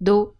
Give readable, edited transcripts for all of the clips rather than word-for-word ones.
2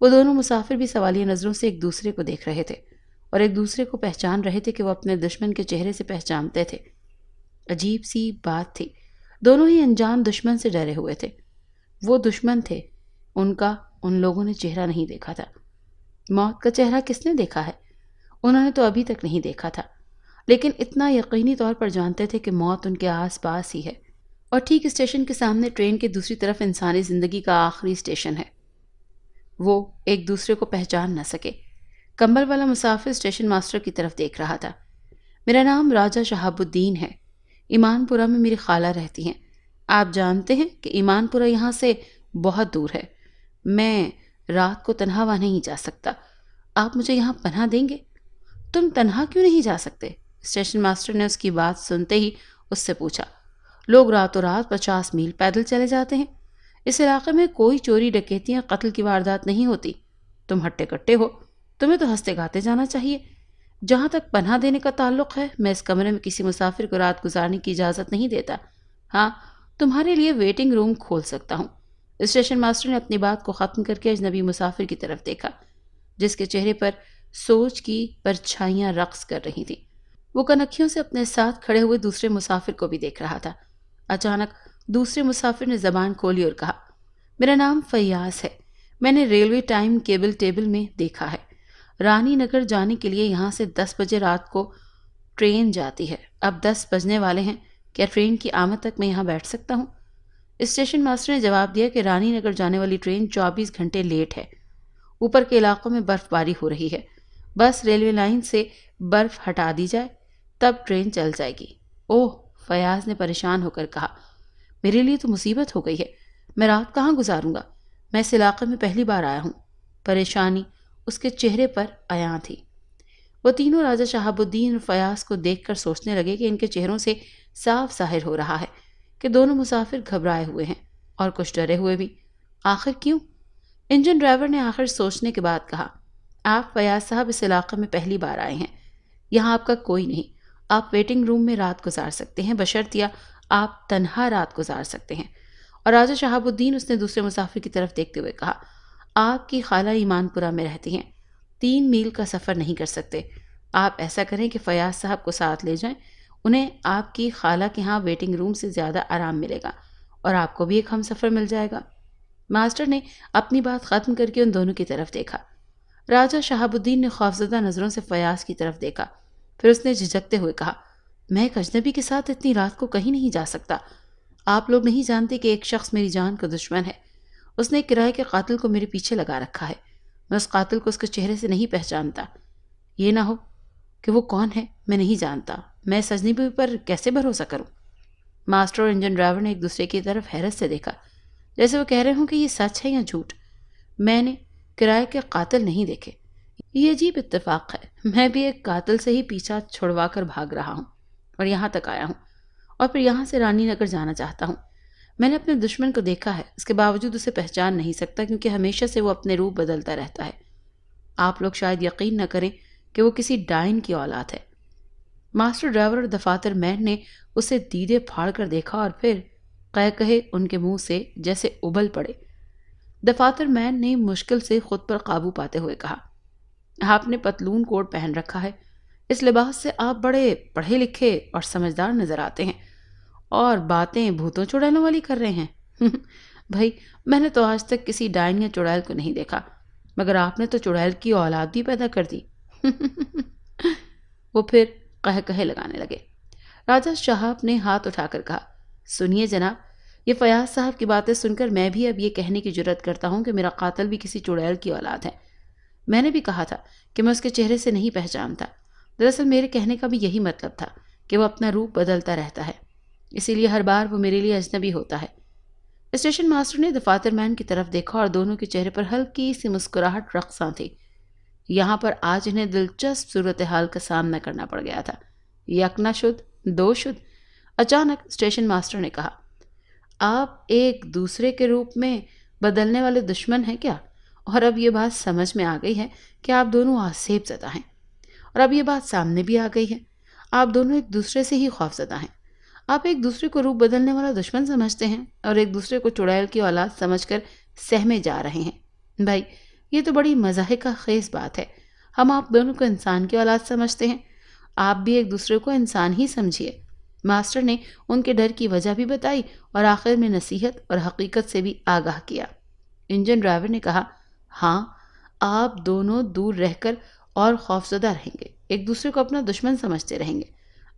وہ دونوں مسافر بھی سوالیہ نظروں سے ایک دوسرے کو دیکھ رہے تھے اور ایک دوسرے کو پہچان رہے تھے کہ وہ اپنے دشمن کے چہرے سے پہچانتے تھے۔ عجیب سی بات تھی، دونوں ہی انجان دشمن سے ڈرے ہوئے تھے۔ وہ دشمن تھے، ان کا ان لوگوں نے چہرہ نہیں دیکھا تھا۔ موت کا چہرہ کس نے دیکھا ہے؟ انہوں نے تو ابھی تک نہیں دیکھا تھا، لیکن اتنا یقینی طور پر جانتے تھے کہ موت ان کے آس پاس ہی ہے، اور ٹھیک اسٹیشن کے سامنے ٹرین کے دوسری طرف انسانی زندگی کا آخری اسٹیشن ہے۔ وہ ایک دوسرے کو پہچان نہ سکے۔ کمبل والا مسافر اسٹیشن ماسٹر کی طرف دیکھ رہا تھا۔ میرا نام راجہ شہاب الدین ہے، ایمان پورہ میں میری خالہ رہتی ہیں۔ آپ جانتے ہیں کہ ایمان پورہ یہاں سے بہت دور ہے، میں رات کو تنہا وہاں نہیں جا سکتا، آپ مجھے یہاں پناہ دیں گے؟ تم تنہا کیوں نہیں جا سکتے؟ اسٹیشن ماسٹر نے اس کی بات سنتے ہی اس سے پوچھا۔ لوگ راتوں رات 50 میل پیدل چلے جاتے ہیں، اس علاقے میں کوئی چوری ڈکیتیاں قتل کی واردات نہیں ہوتی، تم ہٹے کٹے ہو، تمہیں تو ہنستے گاتے جانا چاہیے۔ جہاں تک پناہ دینے کا تعلق ہے، میں اس کمرے میں کسی مسافر کو رات گزارنے کی اجازت نہیں دیتا۔ ہاں، تمہارے لیے ویٹنگ روم کھول سکتا ہوں۔ اسٹیشن ماسٹر نے اپنی بات کو ختم کر کے اجنبی مسافر کی طرف دیکھا، جس کے چہرے پر سوچ کی پرچھائیاں رقص کر رہی تھیں۔ وہ کنکھیوں سے اپنے ساتھ کھڑے ہوئے دوسرے مسافر کو بھی دیکھ رہا تھا۔ اچانک دوسرے مسافر نے زبان کھولی اور کہا، میرا نام فیاض ہے، میں نے ریلوے ٹائم کیبل ٹیبل میں دیکھا ہے، رانی نگر جانے کے لیے یہاں سے 10 بجے رات کو ٹرین جاتی ہے۔ اب 10 بجنے والے ہیں، کیا ٹرین کی آمد تک میں یہاں بیٹھ سکتا ہوں؟ اسٹیشن ماسٹر نے جواب دیا کہ رانی نگر جانے والی ٹرین 24 گھنٹے لیٹ ہے، اوپر کے علاقوں میں برف باری ہو رہی ہے، بس ریلوے لائن سے برف ہٹا دی جائے تب ٹرین چل جائے گی۔ اوہ، فیاض نے پریشان ہو کر کہا، میرے لیے تو مصیبت ہو گئی ہے، میں رات کہاں گزاروں گا؟ میں اس علاقے میں پہلی بار آیا ہوں۔ پریشانی اس کے چہرے پر عیاں تھی۔ وہ تینوں راجہ شہاب الدین اور فیاض کو دیکھ کر سوچنے لگے کہ ان کے چہروں سے صاف ظاہر ہو رہا ہے کہ دونوں مسافر گھبرائے ہوئے ہیں اور کچھ ڈرے ہوئے بھی۔ آخر کیوں؟ انجن ڈرائیور نے آخر سوچنے کے بعد کہا، آپ فیاض صاحب اس علاقے میں پہلی بار آئے ہیں، یہاں آپ کا کوئی نہیں، آپ ویٹنگ روم میں رات گزار سکتے ہیں، بشرطیہ آپ تنہا رات گزار سکتے ہیں۔ اور راجہ شہاب الدین، اس نے دوسرے مسافر کی طرف دیکھتے ہوئے کہا، آپ کی خالہ ایمان پورہ میں رہتی ہیں، 3 میل کا سفر نہیں کر سکتے، آپ ایسا کریں کہ فیاض صاحب کو ساتھ لے جائیں، انہیں آپ کی خالہ کے ہاں ویٹنگ روم سے زیادہ آرام ملے گا اور آپ کو بھی ایک ہم سفر مل جائے گا۔ ماسٹر نے اپنی بات ختم کر کے ان دونوں کی طرف دیکھا۔ راجہ شہاب الدین نے خوفزدہ نظروں سے فیاض کی طرف دیکھا، پھر اس نے جھجکتے ہوئے کہا، میں ایک اجنبی کے ساتھ اتنی رات کو کہیں نہیں جا سکتا، آپ لوگ نہیں جانتے کہ ایک شخص میری جان کا دشمن ہے، اس نے ایک کرائے کے قاتل کو میرے پیچھے لگا رکھا ہے، میں اس قاتل کو اس کے چہرے سے نہیں پہچانتا، یہ نہ ہو کہ وہ کون ہے میں نہیں جانتا، میں اس اجنبی پر کیسے بھروسہ کروں؟ ماسٹر اور انجن ڈرائیور نے ایک دوسرے کی طرف حیرت سے دیکھا، جیسے وہ کہہ رہے ہوں کہ یہ سچ ہے یا جھوٹ۔ میں نے کرائے کے قاتل نہیں دیکھے، یہ عجیب اتفاق ہے، میں بھی ایک قاتل سے ہی پیچھا چھڑوا کر بھاگ رہا ہوں اور یہاں تک آیا ہوں، اور پھر یہاں سے رانی نگر جانا چاہتا ہوں۔ میں نے اپنے دشمن کو دیکھا ہے، اس کے باوجود اسے پہچان نہیں سکتا کیونکہ ہمیشہ سے وہ اپنے روپ بدلتا رہتا ہے۔ آپ لوگ شاید یقین نہ کریں کہ وہ کسی ڈائن کی اولاد ہے۔ ماسٹر ڈرائیور اور دفاتر مین نے اسے دیدے پھاڑ کر دیکھا اور پھر قہقہے ان کے منہ سے جیسے ابل پڑے۔ دفاتر مین نے مشکل سے خود پر قابو پاتے ہوئے کہا، آپ نے پتلون کوٹ پہن رکھا ہے، اس لباس سے آپ بڑے پڑھے لکھے اور سمجھدار نظر آتے ہیں، اور باتیں بھوتوں چڑیلوں والی کر رہے ہیں۔ بھائی، میں نے تو آج تک کسی ڈائن یا چڑیل کو نہیں دیکھا، مگر آپ نے تو چڑیل کی اولاد بھی پیدا کر دی۔ وہ پھر قہقہے لگانے لگے۔ راجہ شہاب نے ہاتھ اٹھا کر کہا، سنیے جناب، یہ فیاض صاحب کی باتیں سن کر میں بھی اب یہ کہنے کی جرات کرتا ہوں کہ میرا قاتل بھی کسی چڑیل کی اولاد ہے۔ میں نے بھی کہا تھا کہ میں اس کے چہرے سے نہیں پہچانتا، دراصل میرے کہنے کا بھی یہی مطلب تھا کہ وہ اپنا روپ بدلتا رہتا ہے، اسی لیے ہر بار وہ میرے لیے اجنبی ہوتا ہے۔ اسٹیشن ماسٹر نے دفاتر مین کی طرف دیکھا اور دونوں کے چہرے پر ہلکی سی مسکراہٹ رقصاں تھی۔ یہاں پر آج انہیں دلچسپ صورتحال کا سامنا کرنا پڑ گیا تھا۔ یکنا شد، دو شد۔ اچانک اسٹیشن ماسٹر نے کہا، آپ ایک دوسرے کے روپ میں بدلنے والے دشمن ہیں کیا؟ اور اب یہ بات سمجھ میں آ گئی ہے کہ آپ دونوں آسیب زدہ ہیں، اور اب یہ بات سامنے بھی آ گئی ہے، آپ دونوں ایک دوسرے سے ہی خوف زدہ ہیں۔ آپ ایک دوسرے کو روپ بدلنے والا دشمن سمجھتے ہیں اور ایک دوسرے کو چڑیل کی اولاد سمجھ کر سہمے جا رہے ہیں۔ بھائی، یہ تو بڑی مضحکہ خیز بات ہے. ہم آپ دونوں کو انسان کی اولاد سمجھتے ہیں. آپ بھی ایک دوسرے کو انسان ہی سمجھیے. ماسٹر نے ان کے ڈر کی وجہ بھی بتائی اور آخر میں نصیحت اور حقیقت سے بھی آگاہ کیا. انجن ڈرائیور نے کہا، ہاں آپ دونوں دور رہ کر اور خوفزدہ رہیں گے، ایک دوسرے کو اپنا دشمن سمجھتے رہیں گے.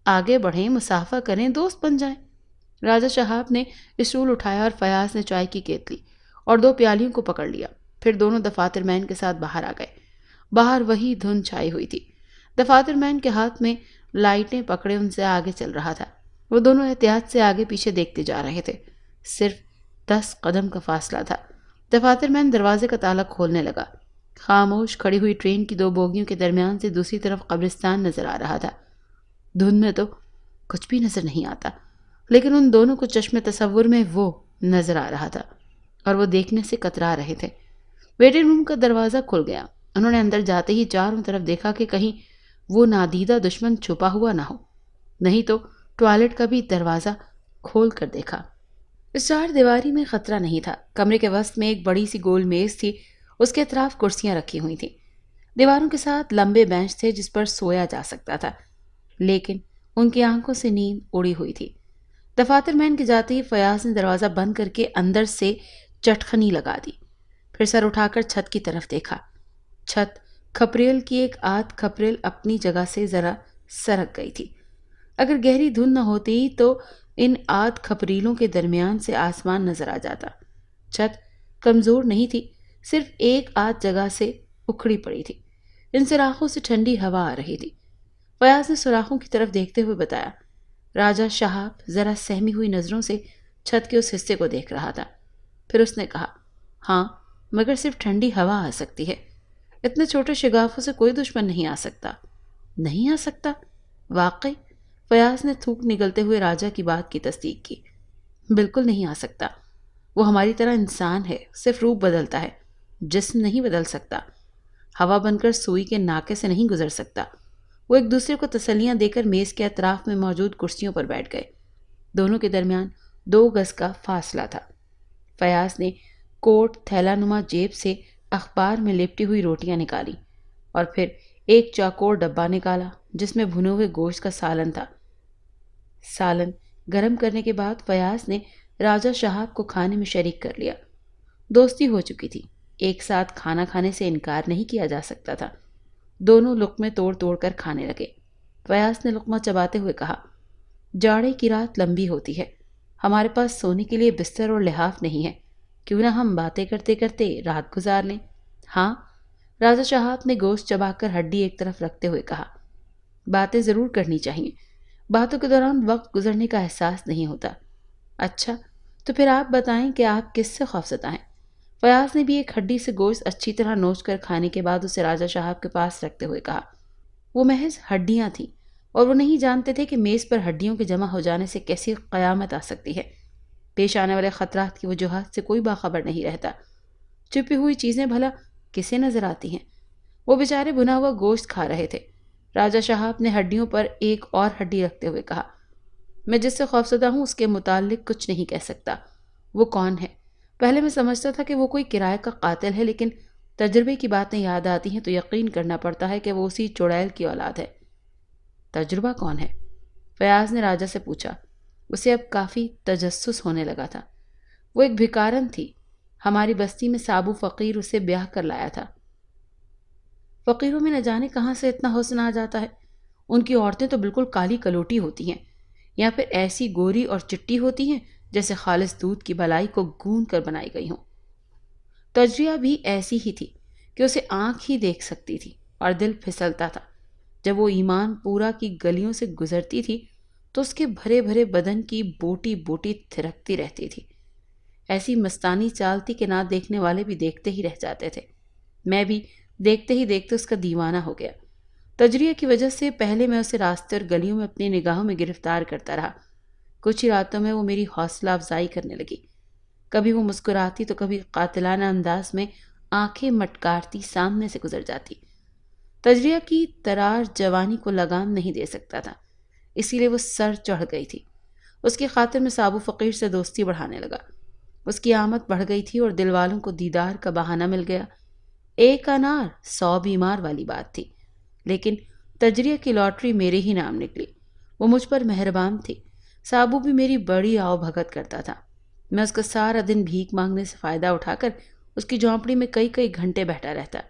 آگے بڑھیں، مسافہ کریں، دوست بن جائیں. راجہ شہاب نے اسٹول اٹھایا اور فیاض نے چائے کی کیتلی اور 2 پیالیوں کو پکڑ لیا. پھر دونوں دفاتر مین کے ساتھ باہر آ گئے. باہر وہی دھند چھائی ہوئی تھی. دفاتر مین کے ہاتھ میں لائٹیں پکڑے ان سے آگے چل رہا تھا. وہ دونوں احتیاط سے آگے پیچھے دیکھتے جا رہے تھے. صرف 10 قدم کا فاصلہ تھا. دفاتر مین دروازے کا تالا کھولنے لگا. خاموش کھڑی ہوئی ٹرین کی 2 بوگیوں کے درمیان سے دوسری طرف قبرستان نظر آ رہا تھا. دھند میں تو کچھ بھی نظر نہیں آتا، لیکن ان دونوں کو چشم تصور میں وہ نظر آ رہا تھا اور وہ دیکھنے سے کترا رہے تھے. ویٹنگ روم کا دروازہ کھل گیا. انہوں نے اندر جاتے ہی چاروں طرف دیکھا کہ کہیں وہ نادیدہ دشمن چھپا ہوا نہ ہو. نہیں تو ٹوائلٹ کا بھی دروازہ کھول کر دیکھا. اس 4 دیواری میں خطرہ نہیں تھا. کمرے کے وسط میں ایک بڑی سی گول میز تھی. اس کے اطراف کرسیاں رکھی ہوئی تھیں. دیواروں کے ساتھ لمبے بینچ تھے جس پر سویا جا سکتا تھا، لیکن ان کی آنکھوں سے نیند اڑی ہوئی تھی. دفاتر مین کے جاتے ہی فیاض نے دروازہ بند کر کے اندر سے چٹخنی لگا دی. پھر سر اٹھا کر چھت کی طرف دیکھا. چھت کھپریل کی ایک آدھ کھپریل اپنی جگہ سے ذرا سرک گئی تھی. اگر گہری دھند نہ ہوتی تو ان آدھ کھپریلوں کے درمیان سے آسمان نظر آ جاتا. چھت کمزور نہیں تھی، صرف ایک آدھ جگہ سے اکھڑی پڑی تھی. ان سوراخوں سے ٹھنڈی ہوا آ رہی تھی. فیاض نے سوراخوں کی طرف دیکھتے ہوئے بتایا. راجہ شہاب ذرا سہمی ہوئی نظروں سے چھت کے اس حصے کو دیکھ رہا تھا. پھر اس نے کہا، ہاں مگر صرف ٹھنڈی ہوا آ سکتی ہے. اتنے چھوٹے شگافوں سے کوئی دشمن نہیں آ سکتا. نہیں آ سکتا؟ واقعی؟ فیاض نے تھوک نگلتے ہوئے راجہ کی بات کی تصدیق کی. بالکل نہیں آ سکتا. وہ ہماری طرح انسان ہے، صرف روپ بدلتا ہے، جسم نہیں بدل سکتا. ہوا بن کر سوئی کے ناکے سے نہیں گزر سکتا. وہ ایک دوسرے کو تسلیاں دے کر میز کے اطراف میں موجود کرسیوں پر بیٹھ گئے. دونوں کے درمیان 2 گز کا فاصلہ تھا. فیاض نے کوٹ تھیلا نما جیب سے اخبار میں لپٹی ہوئی روٹیاں نکالی اور پھر ایک چاکور ڈبہ نکالا جس میں بھنے ہوئے گوشت کا سالن تھا. سالن گرم کرنے کے بعد فیاض نے راجہ شہاب کو کھانے میں شریک کر لیا. دوستی ہو چکی تھی، ایک ساتھ کھانا کھانے سے انکار نہیں کیا جا سکتا تھا. دونوں لقمے توڑ توڑ کر کھانے لگے. فیاض نے لقمہ چباتے ہوئے کہا، جاڑے کی رات لمبی ہوتی ہے، ہمارے پاس سونے کے لیے بستر اور لحاف نہیں ہے، کیوں نہ ہم باتیں کرتے کرتے رات گزار لیں؟ ہاں، راجہ شہاب نے گوشت چبا کر ہڈی ایک طرف رکھتے ہوئے کہا. باتیں ضرور کرنی چاہیے، باتوں کے دوران وقت گزرنے کا احساس نہیں ہوتا. اچھا تو پھر آپ بتائیں کہ آپ کس سے خوفزدہ ہیں؟ فیاض نے بھی ایک ہڈی سے گوشت اچھی طرح نوچ کر کھانے کے بعد اسے راجہ شہاب کے پاس رکھتے ہوئے کہا. وہ محض ہڈیاں تھیں اور وہ نہیں جانتے تھے کہ میز پر ہڈیوں کے جمع ہو جانے سے کیسی قیامت آ سکتی ہے. پیش آنے والے خطرات کی وجوہات سے کوئی باخبر نہیں رہتا. چھپی ہوئی چیزیں بھلا کسے نظر آتی ہیں؟ وہ بیچارے بھنا ہوا گوشت کھا رہے تھے. راجہ شہاب نے ہڈیوں پر ایک اور ہڈی رکھتے ہوئے کہا، میں جس سے خوفزدہ ہوں اس کے متعلق کچھ نہیں کہہ سکتا. وہ کون ہے؟ پہلے میں سمجھتا تھا کہ وہ کوئی کرائے کا قاتل ہے، لیکن تجربے کی باتیں یاد آتی ہیں تو یقین کرنا پڑتا ہے کہ وہ اسی چڑیل کی اولاد ہے. تجربہ کون ہے؟ فیاض نے راجہ سے پوچھا. اسے اب کافی تجسس ہونے لگا تھا. وہ ایک بھکارن تھی، ہماری بستی میں سابو فقیر اسے بیاہ کر لایا تھا. فقیروں میں نہ جانے کہاں سے اتنا حسن آ جاتا ہے. ان کی عورتیں تو بالکل کالی کلوٹی ہوتی ہیں، یا پھر ایسی گوری اور چٹی ہوتی ہیں جیسے خالص دودھ کی بلائی کو گون کر بنائی گئی ہوں. تجریہ بھی ایسی ہی تھی کہ اسے آنکھ ہی دیکھ سکتی تھی اور دل پھسلتا تھا. جب وہ ایمان پورا کی گلیوں سے گزرتی تھی تو اس کے بھرے بھرے بدن کی بوٹی بوٹی تھرکتی رہتی تھی. ایسی مستانی چال تھی کہ نہ دیکھنے والے بھی دیکھتے ہی رہ جاتے تھے. میں بھی دیکھتے ہی دیکھتے اس کا دیوانہ ہو گیا. تجریہ کی وجہ سے پہلے میں اسے راستے اور گلیوں میں اپنی نگاہوں میں گرفتار کرتا رہا. کچھ ہی راتوں میں وہ میری حوصلہ افزائی کرنے لگی. کبھی وہ مسکراتی تو کبھی قاتلانہ انداز میں آنکھیں مٹکارتی سامنے سے گزر جاتی. تجریہ کی ترار جوانی کو لگام نہیں دے سکتا تھا، اسی لیے وہ سر چڑھ گئی تھی. اس کی خاطر میں سابو فقیر سے دوستی بڑھانے لگا. اس کی آمد بڑھ گئی تھی اور دل والوں کو دیدار کا بہانہ مل گیا. ایک انار 100 بیمار والی بات تھی، لیکن تجریہ کی لاٹری میرے ہی نام نکلی۔ وہ مجھ پر مہربان تھی۔ سابو بھی میری بڑی آؤ بھگت کرتا تھا۔ میں اس کا سارا دن بھیک مانگنے سے فائدہ اٹھا کر اس کی جھونپڑی میں کئی کئی گھنٹے بیٹھا رہتا۔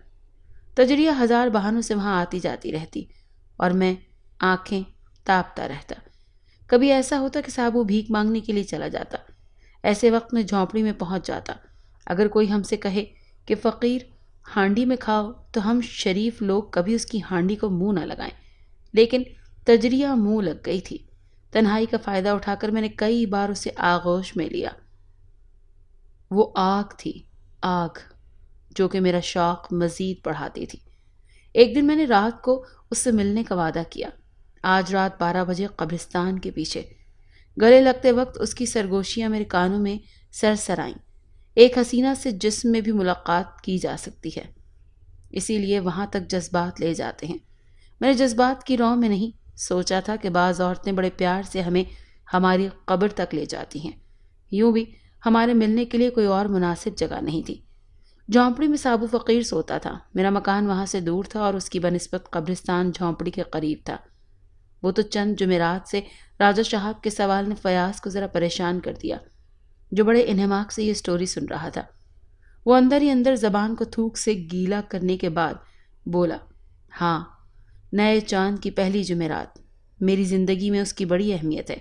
تجریہ 1000 بہانوں سے وہاں آتی جاتی رہتی اور میں آنکھیں تاپتا رہتا۔ کبھی ایسا ہوتا کہ سابو بھیک مانگنے کے لیے چلا جاتا۔ ایسے وقت میں جھونپڑی میں پہنچ جاتا۔ اگر کوئی ہم سے کہے کہ فقیر ہانڈی میں کھاؤ تو ہم شریف لوگ کبھی اس کی ہانڈی کو منہ نہ لگائیں، لیکن تجریہ منہ لگ گئی تھی۔ تنہائی کا فائدہ اٹھا کر میں نے کئی بار اسے آغوش میں لیا۔ وہ آگ تھی، آگ جو کہ میرا شوق مزید بڑھاتی تھی۔ ایک دن میں نے رات کو اس سے ملنے کا وعدہ کیا۔ آج رات 12 بجے قبرستان کے پیچھے۔ گلے لگتے وقت اس کی سرگوشیاں میرے کانوں میں سرسر آئیں۔ ایک حسینہ سے جسم میں بھی ملاقات کی جا سکتی ہے، اسی لیے وہاں تک جذبات لے جاتے ہیں۔ میں نے جذبات کی رو میں نہیں سوچا تھا کہ بعض عورتیں بڑے پیار سے ہمیں ہماری قبر تک لے جاتی ہیں۔ یوں بھی ہمارے ملنے کے لیے کوئی اور مناسب جگہ نہیں تھی۔ جھونپڑی میں سابو فقیر سوتا تھا۔ میرا مکان وہاں سے دور تھا اور اس کی بنسبت قبرستان جھونپڑی کے قریب تھا۔ وہ تو چند جمعرات سے راجہ شہاب کے سوال نے فیاض کو ذرا پریشان کر دیا، جو بڑے انہماک سے یہ سٹوری سن رہا تھا۔ وہ اندر ہی اندر زبان کو تھوک سے گیلا کرنے کے بعد بولا، ہاں، نئے چاند کی پہلی جمعرات، میری زندگی میں اس کی بڑی اہمیت ہے۔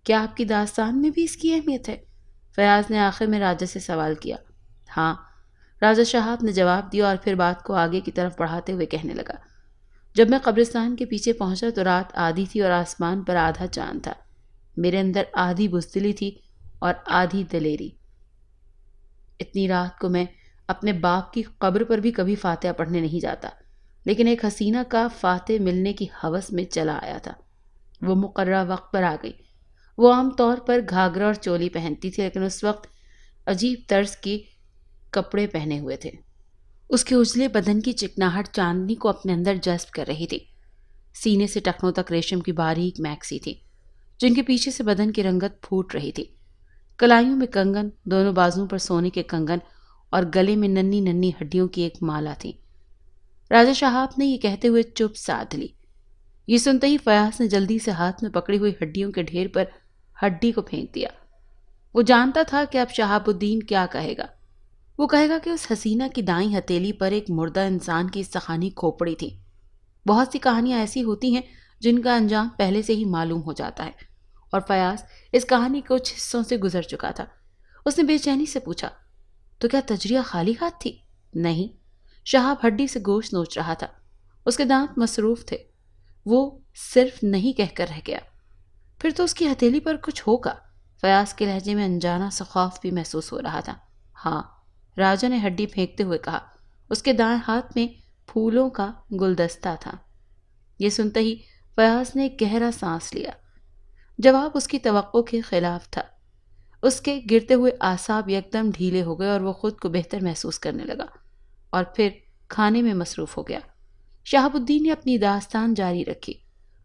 کیا آپ کی داستان میں بھی اس کی اہمیت ہے؟ فیاض نے آخر میں راجہ سے سوال کیا۔ ہاں، راجہ شہاب نے جواب دیا اور پھر بات کو آگے کی طرف بڑھاتے ہوئے کہنے لگا۔ جب میں قبرستان کے پیچھے پہنچا تو رات آدھی تھی اور آسمان پر آدھا چاند تھا۔ میرے اندر آدھی بزدلی تھی اور آدھی دلیری۔ اتنی رات کو میں اپنے باپ کی قبر پر بھی کبھی فاتحہ پڑھنے نہیں جاتا، لیکن ایک حسینہ کا فاتح ملنے کی ہوس میں چلا آیا تھا۔ وہ مقررہ وقت پر آ گئی۔ وہ عام طور پر گھاگرا اور چولی پہنتی تھی، لیکن اس وقت عجیب طرز کی کپڑے پہنے ہوئے تھے۔ اس کے اجلے بدن کی چکناہٹ چاندنی کو اپنے اندر جذب کر رہی تھی۔ سینے سے ٹخنوں تک ریشم کی باریک میکسی تھی، جن کے پیچھے سے بدن کی رنگت پھوٹ رہی تھی۔ کلائیوں میں کنگن، دونوں بازوں پر سونے کے کنگن اور گلے میں ننھی ننھی ہڈیوں کی ایک مالا تھی۔ راجہ شہاب نے یہ کہتے ہوئے چپ سادھ لی۔ یہ سنتے ہی فیاض نے جلدی سے ہاتھ میں پکڑی ہوئی ہڈیوں کے ڈھیر پر ہڈی کو پھینک دیا۔ وہ جانتا تھا کہ اب شہاب الدین کیا کہے گا۔ وہ کہے گا کہ اس حسینہ کی دائیں ہتھیلی پر ایک مردہ انسان کی استخوانی کھوپڑی تھی۔ بہت سی کہانیاں ایسی ہوتی ہیں جن کا انجام پہلے سے ہی معلوم ہو جاتا ہے، اور فیاض اس کہانی کے کچھ حصوں سے گزر چکا تھا۔ اس نے بے چینی سے پوچھا، تو کیا تجریہ خالی ہاتھ تھی؟ نہیں، شہاب ہڈی سے گوشت نوچ رہا تھا۔ اس کے دانت مصروف تھے۔ وہ صرف نہیں کہہ کر رہ گیا۔ پھر تو اس کی ہتھیلی پر کچھ ہوگا۔ فیاض کے لہجے میں انجانا سا خوف بھی محسوس ہو رہا تھا۔ ہاں، راجہ نے ہڈی پھینکتے ہوئے کہا۔ اس کے دائیں ہاتھ میں پھولوں کا گلدستہ تھا۔ یہ سنتے ہی فیاض نے ایک گہرا سانس لیا۔ جواب اس کی توقع کے خلاف تھا۔ اس کے گرتے ہوئے اعصاب یکدم ڈھیلے ہو گئے اور وہ خود کو بہتر محسوس کرنے لگا، اور پھر کھانے میں مصروف ہو گیا۔ شہاب الدین نے اپنی داستان جاری رکھی۔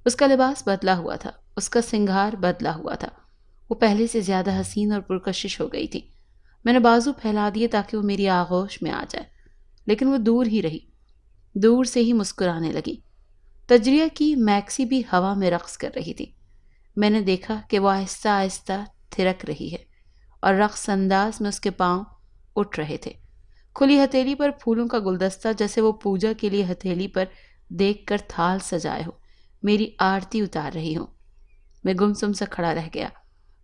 اس کا لباس بدلا ہوا تھا، اس کا سنگھار بدلا ہوا تھا۔ وہ پہلے سے زیادہ حسین اور پرکشش ہو گئی تھی۔ میں نے بازو پھیلا دیے تاکہ وہ میری آغوش میں آ جائے، لیکن وہ دور ہی رہی، دور سے ہی مسکرانے لگی۔ تجریہ کی میکسی بھی ہوا میں رقص کر رہی تھی۔ میں نے دیکھا کہ وہ آہستہ آہستہ تھرک رہی ہے اور رقص انداز میں اس کے پاؤں اٹھ رہے تھے۔ کھلی ہتھیلی پر پھولوں کا گلدستہ، جیسے وہ پوجا کے لیے ہتھیلی پر دیکھ کر تھال سجائے ہو، میری آرتی اتار رہی ہوں۔ میں گمسم سا کھڑا رہ گیا۔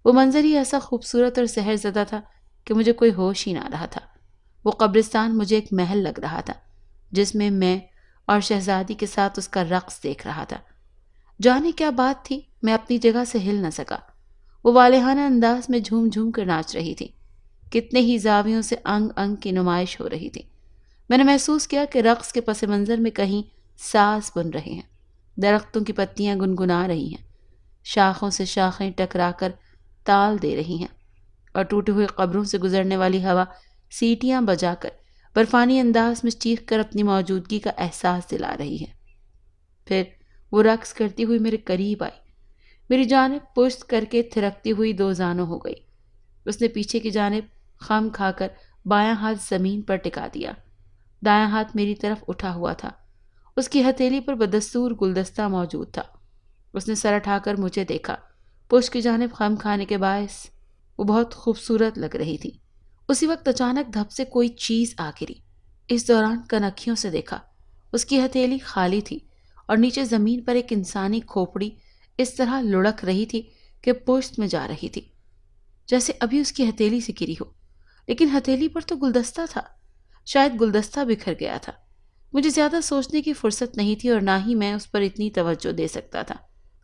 وہ منظر ہی ایسا خوبصورت اور سحر زدہ تھا کہ مجھے کوئی ہوش ہی نہ رہا تھا۔ وہ قبرستان مجھے ایک محل لگ رہا تھا جس میں اور شہزادی کے ساتھ اس کا رقص دیکھ رہا تھا۔ جانے کیا بات تھی، میں اپنی جگہ سے ہل نہ سکا۔ وہ والہانہ انداز میں جھوم جھوم کر ناچ رہی تھی۔ کتنے ہی زاویوں سے انگ انگ کی نمائش ہو رہی تھی۔ میں نے محسوس کیا کہ رقص کے پس منظر میں کہیں ساز بن رہے ہیں، درختوں کی پتیاں گنگنا رہی ہیں، شاخوں سے شاخیں ٹکرا کر تال دے رہی ہیں، اور ٹوٹے ہوئے قبروں سے گزرنے والی ہوا سیٹیاں بجا کر برفانی انداز میں چیخ کر اپنی موجودگی کا احساس دلا رہی ہے۔ پھر وہ رقص کرتی ہوئی میرے قریب آئی، میری جانب پشت کر کے تھرکتی ہوئی دو زانوں ہو گئی۔ اس نے پیچھے کی جانب خم کھا کر بایاں ہاتھ زمین پر ٹکا دیا۔ دایاں ہاتھ میری طرف اٹھا ہوا تھا، اس کی ہتھیلی پر بدستور گلدستہ موجود تھا۔ اس نے سر اٹھا کر مجھے دیکھا، پشت کی جانب خم کھانے کے باعث وہ بہت خوبصورت لگ رہی تھی۔ اسی وقت اچانک دھپ سے کوئی چیز آ گری۔ اس دوران کنکھیوں سے دیکھا، اس کی ہتھیلی خالی تھی اور نیچے زمین پر ایک انسانی کھوپڑی اس طرح لڑک رہی تھی کہ پشت میں جا رہی تھی، جیسے ابھی اس کی ہتھیلی سے گری ہو، لیکن ہتھیلی پر تو گلدستہ تھا، شاید گلدستہ بکھر گیا تھا۔ مجھے زیادہ سوچنے کی فرصت نہیں تھی اور نہ ہی میں اس پر اتنی توجہ دے سکتا تھا۔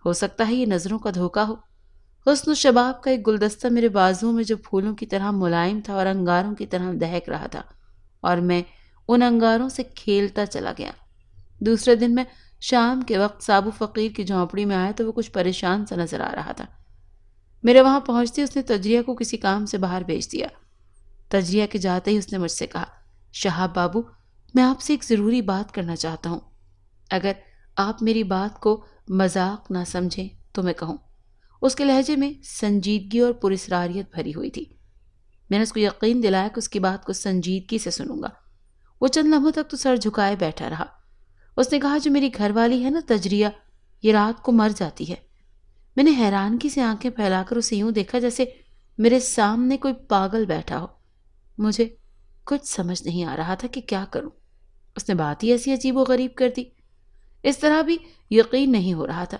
ہو سکتا ہے یہ نظروں کا دھوکہ ہو۔ حسن و شباب کا ایک گلدستہ میرے بازوؤں میں جو پھولوں کی طرح ملائم تھا اور انگاروں کی طرح دہک رہا تھا، اور میں ان انگاروں سے کھیلتا چلا گیا۔ دوسرے دن میں شام کے وقت سابو فقیر کی جھونپڑی میں آیا تو وہ کچھ پریشان سا نظر آ رہا تھا۔ میرے وہاں پہنچتے اس نے تجریہ کو کسی کام سے باہر بھیج دیا۔ تجریہ کے جاتے ہی اس نے مجھ سے کہا، شہاب بابو، میں آپ سے ایک ضروری بات کرنا چاہتا ہوں۔ اگر آپ میری بات کو مذاق نہ سمجھیں تو میں کہوں۔ اس کے لہجے میں سنجیدگی اور پراسراریت بھری ہوئی تھی۔ میں نے اس کو یقین دلایا کہ اس کی بات کو سنجیدگی سے سنوں گا۔ وہ چند لمحوں تک تو سر جھکائے بیٹھا رہا۔ اس نے کہا، جو میری گھر والی ہے نا تجریہ، یہ رات کو مر جاتی ہے۔ میں نے حیرانگی سے آنکھیں پھیلا کر اسے یوں دیکھا جیسے میرے سامنے کوئی پاگل بیٹھا ہو۔ مجھے کچھ سمجھ نہیں آ رہا تھا کہ کیا کروں۔ اس نے بات ہی ایسی عجیب و غریب کر دی، اس طرح بھی یقین نہیں ہو رہا تھا۔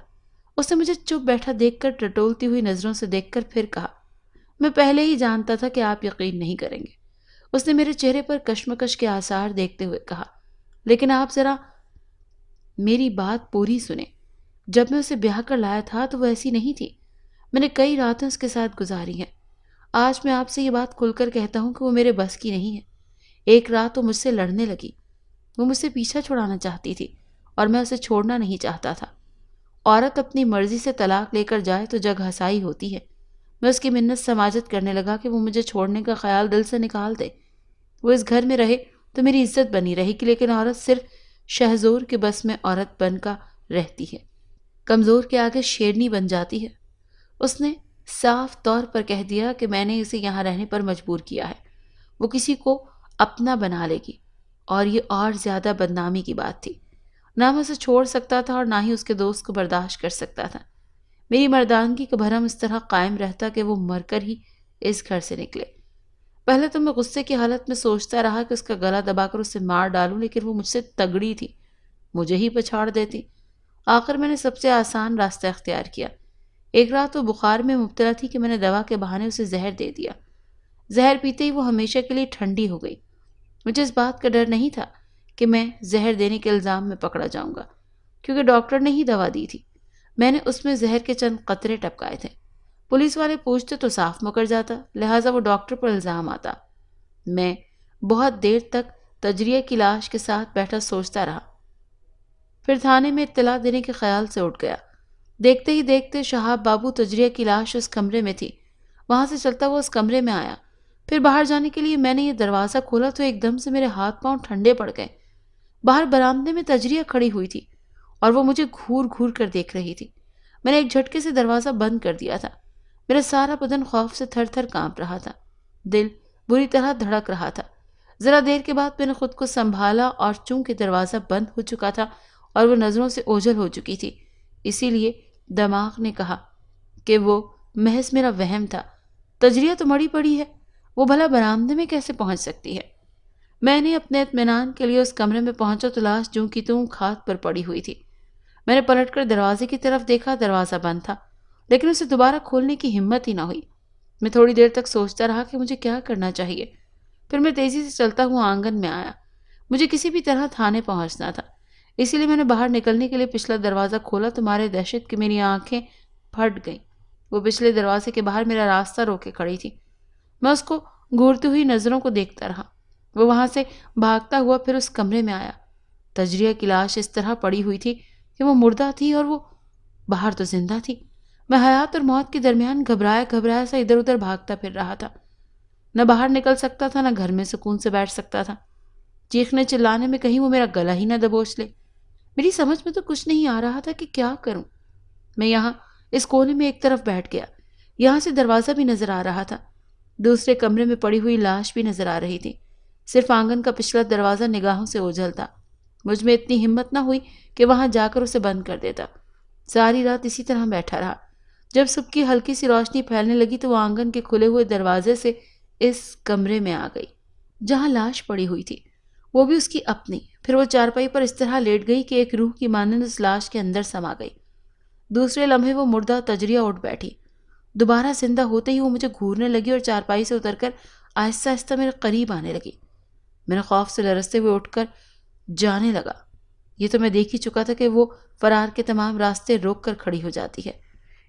اس نے مجھے چپ بیٹھا دیکھ کر ٹٹولتی ہوئی نظروں سے دیکھ کر پھر کہا، میں پہلے ہی جانتا تھا کہ آپ یقین نہیں کریں گے۔ اس نے میرے چہرے پر کشمکش کے آثار دیکھتے ہوئے کہا، لیکن آپ ذرا میری بات پوری سنیں۔ جب میں اسے بیاہ کر لایا تھا تو وہ ایسی نہیں تھی۔ میں نے کئی راتیں اس کے ساتھ گزاری ہیں۔ آج میں آپ سے یہ بات کھل کر کہتا ہوں کہ وہ میرے بس کی نہیں ہے۔ ایک رات وہ مجھ سے لڑنے لگی۔ وہ مجھ سے پیچھا چھڑانا چاہتی تھی اور میں اسے چھوڑنا نہیں چاہتا تھا۔ عورت اپنی مرضی سے طلاق لے کر جائے تو جگ ہسائی ہوتی ہے۔ میں اس کی منت سماجت کرنے لگا کہ وہ مجھے چھوڑنے کا خیال دل سے نکال دے۔ وہ اس گھر میں رہے تو میری عزت بنی رہے گی، لیکن عورت صرف شہزور کے بس میں عورت بن کا رہتی ہے، کمزور کے آگے شیرنی بن جاتی ہے۔ اس نے صاف طور پر کہہ دیا کہ میں نے اسے یہاں رہنے پر مجبور کیا ہے۔ وہ کسی کو اپنا بنا لے گی اور یہ اور زیادہ بدنامی کی بات تھی۔ نہ میں اسے چھوڑ سکتا تھا اور نہ ہی اس کے دوست کو برداشت کر سکتا تھا۔ میری مردانگی کا بھرم اس طرح قائم رہتا کہ وہ مر کر ہی اس گھر سے نکلے۔ پہلے تو میں غصے کی حالت میں سوچتا رہا کہ اس کا گلا دبا کر اسے مار ڈالوں، لیکن وہ مجھ سے تگڑی تھی، مجھے ہی پچھاڑ دیتی۔ آخر میں نے سب سے آسان راستہ اختیار کیا۔ ایک رات وہ بخار میں مبتلا تھی کہ میں نے دوا کے بہانے اسے زہر دے دیا۔ زہر پیتے ہی وہ ہمیشہ کے لیے ٹھنڈی ہو گئی۔ مجھے اس بات کا ڈر نہیں تھا کہ میں زہر دینے کے الزام میں پکڑا جاؤں گا، کیونکہ ڈاکٹر نے ہی دوا دی تھی۔ میں نے اس میں زہر کے چند قطرے ٹپکائے تھے۔ پولیس والے پوچھتے تو صاف مکر جاتا، لہٰذا وہ ڈاکٹر پر الزام آتا۔ میں بہت دیر تک تجریہ کی لاش کے ساتھ بیٹھا سوچتا رہا، پھر تھانے میں اطلاع دینے کے خیال سے اٹھ گیا۔ دیکھتے ہی دیکھتے شہاب بابو تجریہ کی لاش اس کمرے میں تھی، وہاں سے چلتا وہ اس کمرے میں آیا۔ پھر باہر جانے کے لیے میں نے یہ دروازہ کھولا تو ایک دم سے میرے ہاتھ پاؤں ٹھنڈے پڑ گئے۔ باہر برآمدے میں تجریہ کھڑی ہوئی تھی اور وہ مجھے گھور گھور کر دیکھ رہی تھی۔ میں نے ایک جھٹکے سے دروازہ بند کر دیا تھا۔ میرا سارا بدن خوف سے تھر تھر کانپ رہا تھا، دل بری طرح دھڑک رہا تھا۔ ذرا دیر کے بعد میں نے خود کو سنبھالا اور چونکہ دروازہ بند ہو چکا تھا اور وہ نظروں سے اوجھل ہو چکی تھی، اسی لیے دماغ نے کہا کہ وہ محض میرا وہم تھا۔ تجریہ تو مری پڑی ہے، وہ بھلا برآمدے میں کیسے پہنچ سکتی ہے؟ میں نے اپنے اطمینان کے لیے اس کمرے میں پہنچا تو لاش جوں کی توں کھات پر پڑی ہوئی تھی۔ میں نے پلٹ کر دروازے کی طرف دیکھا، دروازہ بند تھا، لیکن اسے دوبارہ کھولنے کی ہمت ہی نہ ہوئی۔ میں تھوڑی دیر تک سوچتا رہا کہ مجھے کیا کرنا چاہیے۔ پھر میں تیزی سے چلتا ہوا آنگن میں آیا۔ مجھے کسی بھی طرح تھانے پہنچنا تھا، اسی لیے میں نے باہر نکلنے کے لیے پچھلا دروازہ کھولا تو مارے دہشت کہ میری آنکھیں پھٹ گئیں۔ وہ پچھلے دروازے کے باہر میرا راستہ روکے کھڑی تھی۔ میں اس کو گھورتی ہوئی نظروں کو دیکھتا رہا۔ وہ وہاں سے بھاگتا ہوا پھر اس کمرے میں آیا۔ تجریہ کی لاش اس طرح پڑی ہوئی تھی کہ وہ مردہ تھی اور وہ باہر تو زندہ تھی۔ میں حیات اور موت کے درمیان گھبرایا گھبرایا سا ادھر ادھر بھاگتا پھر رہا تھا۔ نہ باہر نکل سکتا تھا، نہ گھر میں سکون سے بیٹھ سکتا تھا۔ چیخنے چلانے میں کہیں وہ میرا گلا ہی نہ دبوچ لے۔ میری سمجھ میں تو کچھ نہیں آ رہا تھا کہ کیا کروں۔ میں یہاں اس کونے میں ایک طرف بیٹھ گیا۔ یہاں سے دروازہ بھی نظر آ رہا تھا، دوسرے کمرے میں پڑی ہوئی لاش بھی نظر آ رہی تھی، صرف آنگن کا پچھلا دروازہ نگاہوں سے اوجھل تھا۔ مجھ میں اتنی ہمت نہ ہوئی کہ وہاں جا کر اسے بند کر دیتا۔ ساری رات اسی طرح بیٹھا رہا۔ جب صبح کی ہلکی سی روشنی پھیلنے لگی تو وہ آنگن کے کھلے ہوئے دروازے سے اس کمرے میں آ گئی جہاں لاش پڑی ہوئی تھی، وہ بھی اس کی اپنی۔ پھر وہ چارپائی پر اس طرح لیٹ گئی کہ ایک روح کی مانند اس لاش کے اندر سما گئی۔ دوسرے لمحے وہ مردہ تجریہ اٹھ بیٹھی۔ دوبارہ زندہ ہوتے ہی وہ مجھے گھورنے لگی اور چارپائی سے اتر کر آہستہ آہستہ میرے قریب آنے لگی۔ میرے خوف سے لرزتے ہوئے اٹھ کر جانے لگا۔ یہ تو میں دیکھ ہی چکا تھا کہ وہ فرار کے تمام راستے روک کر کھڑی ہو جاتی ہے،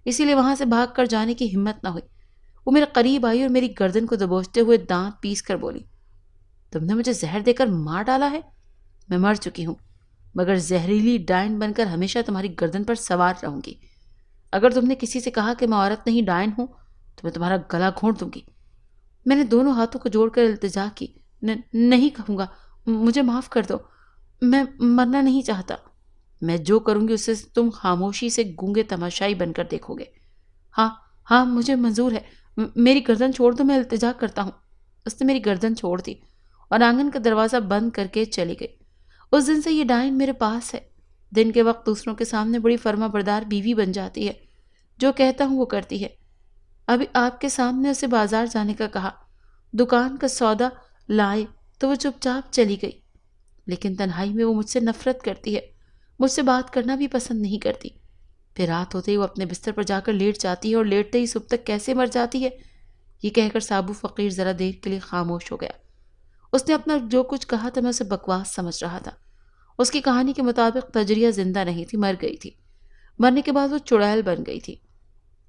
اسی لیے وہاں سے بھاگ کر جانے کی ہمت نہ ہوئی۔ وہ میرے قریب آئی اور میری گردن کو دبوچتے ہوئے دانت پیس کر بولی، تم نے مجھے زہر دے کر مار ڈالا ہے؟ میں مر چکی ہوں، مگر زہریلی ڈائن بن کر ہمیشہ تمہاری گردن پر سوار رہوں گی۔ اگر تم نے کسی سے کہا کہ میں عورت نہیں ڈائن ہوں تو میں تمہارا گلا گھونٹ دوں گی۔ میں نے دونوں ہاتھوں کو جوڑ کر التجا کی، نہیں کہوں گا، مجھے معاف کر دو، میں مرنا نہیں چاہتا۔ میں جو کروں گی اسے تم خاموشی سے گونگے تماشائی بن کر دیکھو گے۔ ہاں ہاں مجھے منظور ہے، میری گردن چھوڑ دو، میں التجا کرتا ہوں۔ اس نے میری گردن چھوڑ دی اور آنگن کا دروازہ بند کر کے چلی گئی۔ اس دن سے یہ ڈائن میرے پاس ہے۔ دن کے وقت دوسروں کے سامنے بڑی فرما بردار بیوی بن جاتی ہے، جو کہتا ہوں وہ کرتی ہے۔ ابھی آپ کے سامنے اسے بازار جانے کا کہا، دکان کا سودا لائے تو وہ چپ چاپ چلی گئی، لیکن تنہائی میں وہ مجھ سے نفرت کرتی ہے، مجھ سے بات کرنا بھی پسند نہیں کرتی۔ پھر رات ہوتے ہی وہ اپنے بستر پر جا کر لیٹ جاتی ہے اور لیٹتے ہی صبح تک کیسے مر جاتی ہے، یہ کہہ کر سابو فقیر ذرا دیر کے لیے خاموش ہو گیا۔ اس نے اپنا جو کچھ کہا تھا میں اسے بکواس سمجھ رہا تھا۔ اس کی کہانی کے مطابق تجریہ زندہ نہیں تھی، مر گئی تھی۔ مرنے کے بعد وہ چڑیل بن گئی تھی۔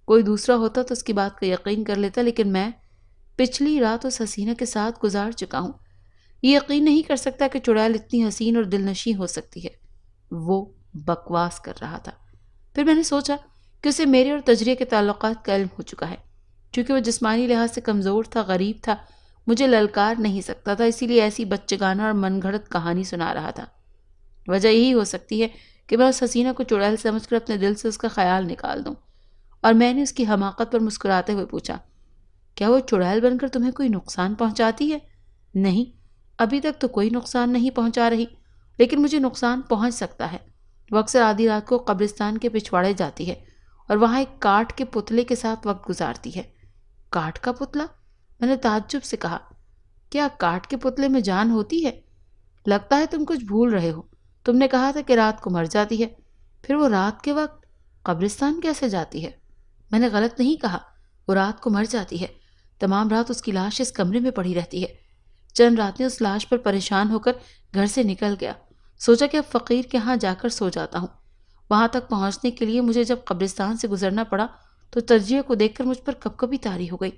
کوئی دوسرا ہوتا تو اس کی بات کا یقین کر لیتا، لیکن میں پچھلی رات اس حسینہ کے ساتھ گزار چکا ہوں۔ یہ یقین نہیں کر سکتا کہ چڑیل اتنی حسین اور دل نشیں ہو سکتی ہے۔ وہ بکواس کر رہا تھا۔ پھر میں نے سوچا کہ اسے میرے اور تجریہ کے تعلقات کا علم ہو چکا ہے۔ چونکہ وہ جسمانی لحاظ سے کمزور تھا، غریب تھا، مجھے للکار نہیں سکتا تھا، اسی لیے ایسی بچگانہ اور من گھڑت کہانی سنا رہا تھا۔ وجہ یہی ہو سکتی ہے کہ میں اس حسینہ کو چڑیل سمجھ کر اپنے دل سے اس کا خیال نکال دوں۔ اور میں نے اس کی حماقت پر مسکراتے ہوئے پوچھا، کیا وہ چڑیل بن کر تمہیں کوئی نقصان پہنچاتی ہے؟ نہیں، ابھی تک تو کوئی نقصان نہیں پہنچا رہی، لیکن مجھے نقصان پہنچ سکتا ہے۔ وہ اکثر آدھی رات کو قبرستان کے پچھواڑے جاتی ہے اور وہاں ایک کاٹ کے پتلے کے ساتھ وقت گزارتی ہے۔ کاٹ کا پتلا؟ میں نے تعجب سے کہا، کیا کاٹ کے پتلے میں جان ہوتی ہے؟ لگتا ہے تم کچھ بھول رہے ہو۔ تم نے کہا تھا کہ رات کو مر جاتی ہے، پھر وہ رات کے وقت قبرستان کیسے جاتی ہے؟ میں نے غلط نہیں کہا، وہ رات کو مر جاتی ہے۔ تمام رات اس کی لاش اس کمرے میں پڑی رہتی ہے۔ چند راتیں اس لاش پر پریشان ہو کر گھر سے نکل گیا، سوچا کہ اب فقیر کے ہاں جا کر سو جاتا ہوں۔ وہاں تک پہنچنے کے لیے مجھے جب قبرستان سے گزرنا پڑا تو ترجیح کو دیکھ کر مجھ پر کپکپی طاری ہو گئی۔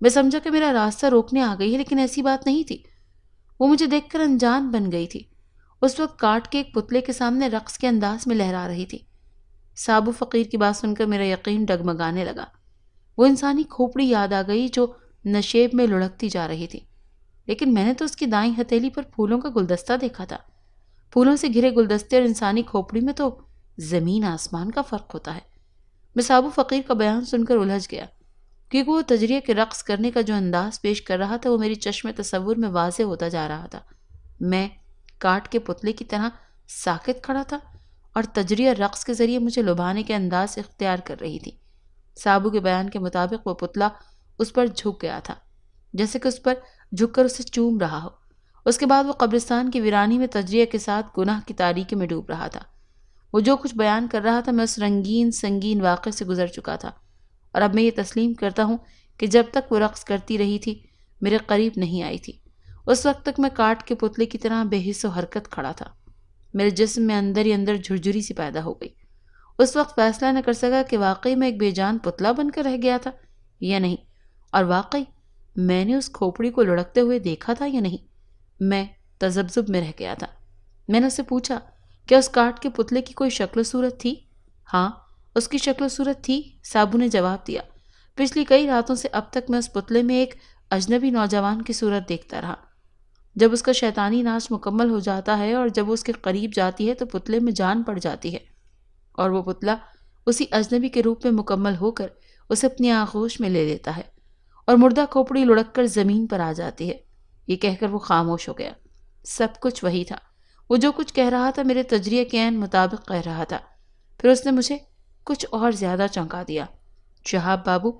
میں سمجھا کہ میرا راستہ روکنے آ گئی ہے، لیکن ایسی بات نہیں تھی۔ وہ مجھے دیکھ کر انجان بن گئی تھی۔ اس وقت کاٹ کے ایک پتلے کے سامنے رقص کے انداز میں لہرا رہی تھی۔ سابو فقیر کی بات سن کر میرا یقین ڈگمگانے لگا۔ وہ انسانی کھوپڑی یاد آ گئی جو نشیب میں لڑکتی جا رہی تھی، لیکن میں نے تو اس کی دائیں ہتھیلی پر پھولوں کا گلدستہ دیکھا تھا۔ پھولوں سے گھرے گلدستے اور انسانی کھوپڑی میں تو زمین آسمان کا فرق ہوتا ہے۔ میں سابو فقیر کا بیان سن کر الجھ گیا، کیونکہ وہ تجریہ کے رقص کرنے کا جو انداز پیش کر رہا تھا وہ میری چشم تصور میں واضح ہوتا جا رہا تھا۔ میں کاٹ کے پتلے کی طرح ساکت کھڑا تھا اور تجریہ رقص کے ذریعے مجھے لبھانے کے انداز اختیار کر رہی تھی۔ سابو کے بیان کے مطابق وہ پتلا اس پر جھک گیا تھا، جیسے کہ اس پر جھک کر اسے چوم رہا ہو۔ اس کے بعد وہ قبرستان کی ویرانی میں تجریہ کے ساتھ گناہ کی تاریکی میں ڈوب رہا تھا۔ وہ جو کچھ بیان کر رہا تھا میں اس رنگین سنگین واقعے سے گزر چکا تھا، اور اب میں یہ تسلیم کرتا ہوں کہ جب تک وہ رقص کرتی رہی تھی میرے قریب نہیں آئی تھی، اس وقت تک میں کاٹ کے پتلے کی طرح بے حس و حرکت کھڑا تھا۔ میرے جسم میں اندر ہی اندر جھرجھری سی پیدا ہو گئی۔ اس وقت فیصلہ نہ کر سکا کہ واقعی میں ایک بے جان پتلا بن کر رہ گیا تھا یا نہیں، اور واقعی میں نے اس کھوپڑی کو لڑکتے ہوئے دیکھا تھا یا نہیں۔ میں تذبذب میں رہ گیا تھا۔ میں نے اسے پوچھا، کیا اس کاٹ کے پتلے کی کوئی شکل و صورت تھی؟ ہاں، اس کی شکل و صورت تھی، سابو نے جواب دیا۔ پچھلی کئی راتوں سے اب تک میں اس پتلے میں ایک اجنبی نوجوان کی صورت دیکھتا رہا۔ جب اس کا شیطانی ناچ مکمل ہو جاتا ہے اور جب وہ اس کے قریب جاتی ہے تو پتلے میں جان پڑ جاتی ہے، اور وہ پتلا اسی اجنبی کے روپ میں مکمل ہو کر اسے اپنی آغوش میں لے لیتا ہے، اور مردہ کھوپڑی لڑک کر زمین پر آ جاتی ہے۔ یہ کہہ کر وہ خاموش ہو گیا۔ سب کچھ وہی تھا، وہ جو کچھ کہہ رہا تھا میرے تجریے کے عین مطابق کہہ رہا تھا۔ پھر اس نے مجھے کچھ اور زیادہ چونکا دیا۔ شہاب بابو،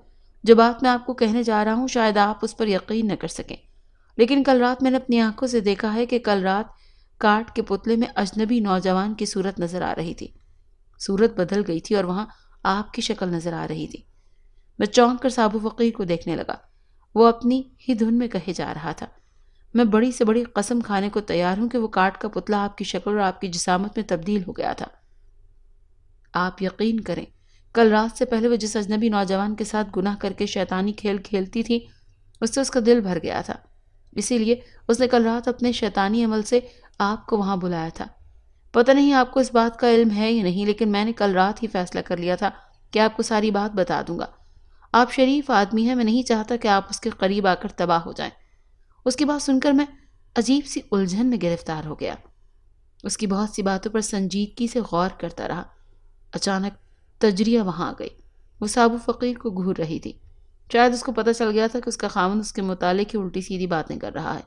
جو بات میں آپ کو کہنے جا رہا ہوں شاید آپ اس پر یقین نہ کر سکیں، لیکن کل رات میں نے اپنی آنکھوں سے دیکھا ہے کہ کل رات کاٹ کے پتلے میں اجنبی نوجوان کی صورت نظر آ رہی تھی۔ صورت بدل گئی تھی اور وہاں آپ کی شکل نظر آ رہی تھی۔ میں چونک کر سابو فقیر کو دیکھنے لگا۔ وہ اپنی ہی دھن میں کہے جا رہا تھا، میں بڑی سے بڑی قسم کھانے کو تیار ہوں کہ وہ کاٹ کا پتلا آپ کی شکل اور آپ کی جسامت میں تبدیل ہو گیا تھا۔ آپ یقین کریں، کل رات سے پہلے وہ جس اجنبی نوجوان کے ساتھ گناہ کر کے شیطانی کھیل کھیلتی تھی، اس سے اس کا دل بھر گیا تھا۔ اسی لیے اس نے کل رات اپنے شیطانی عمل سے آپ کو وہاں بلایا تھا۔ پتہ نہیں آپ کو اس بات کا علم ہے یا نہیں، لیکن میں نے کل رات ہی فیصلہ کر لیا تھا کہ آپ کو ساری بات بتا دوں گا۔ آپ شریف آدمی ہیں، میں نہیں چاہتا کہ آپ اس کے قریب آ کر تباہ ہو جائیں۔ اس کی بات سن کر میں عجیب سی الجھن میں گرفتار ہو گیا۔ اس کی بہت سی باتوں پر سنجیدگی سے غور کرتا رہا۔ اچانک تجریہ وہاں آ گئی۔ وہ سابو فقیر کو گھور رہی تھی۔ شاید اس کو پتہ چل گیا تھا کہ اس کا خاوند اس کے متعلق ہی الٹی سیدھی باتیں کر رہا ہے۔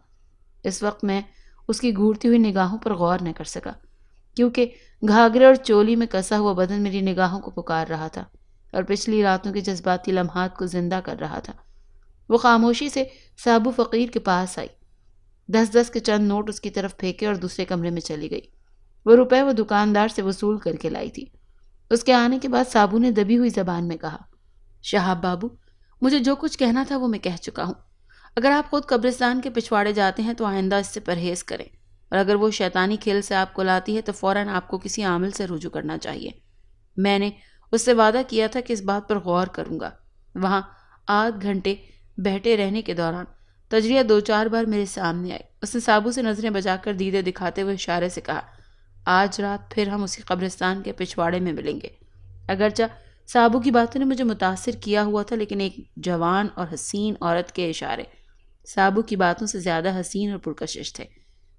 اس وقت میں اس کی گھورتی ہوئی نگاہوں پر غور نہ کر سکا، کیونکہ گھاگرے اور چولی میں کسا ہوا بدن میری نگاہوں کو پکار رہا تھا اور پچھلی راتوں کے جذباتی لمحات کو زندہ کر رہا تھا۔ وہ خاموشی سے سابو فقیر کے پاس آئی، 10 کے چند نوٹ اس کی طرف پھینکے اور دوسرے کمرے میں چلی گئی۔ وہ روپے وہ دکاندار سے وصول کر کے لائی تھی۔ اس کے آنے کے بعد سابو نے دبی ہوئی زبان میں کہا، شہاب بابو، مجھے جو کچھ کہنا تھا وہ میں کہہ چکا ہوں۔ اگر آپ خود قبرستان کے پچھواڑے جاتے ہیں تو آئندہ اس سے پرہیز کریں، اور اگر وہ شیطانی کھیل سے آپ کو لاتی ہے تو فوراً آپ کو کسی عامل سے رجوع کرنا چاہیے۔ میں نے اس سے وعدہ کیا تھا کہ اس بات پر غور کروں گا۔ وہاں آدھ گھنٹے بیٹھے رہنے کے دوران تجریہ 2-4 بار میرے سامنے آئی۔ اس نے سابو سے نظریں بجا کر دیدے دکھاتے ہوئے اشارے سے کہا، آج رات پھر ہم اسی قبرستان کے پچھواڑے میں ملیں گے۔ اگرچہ سابو کی باتوں نے مجھے متاثر کیا ہوا تھا، لیکن ایک جوان اور حسین عورت کے اشارے سابو کی باتوں سے زیادہ حسین اور پرکشش تھے۔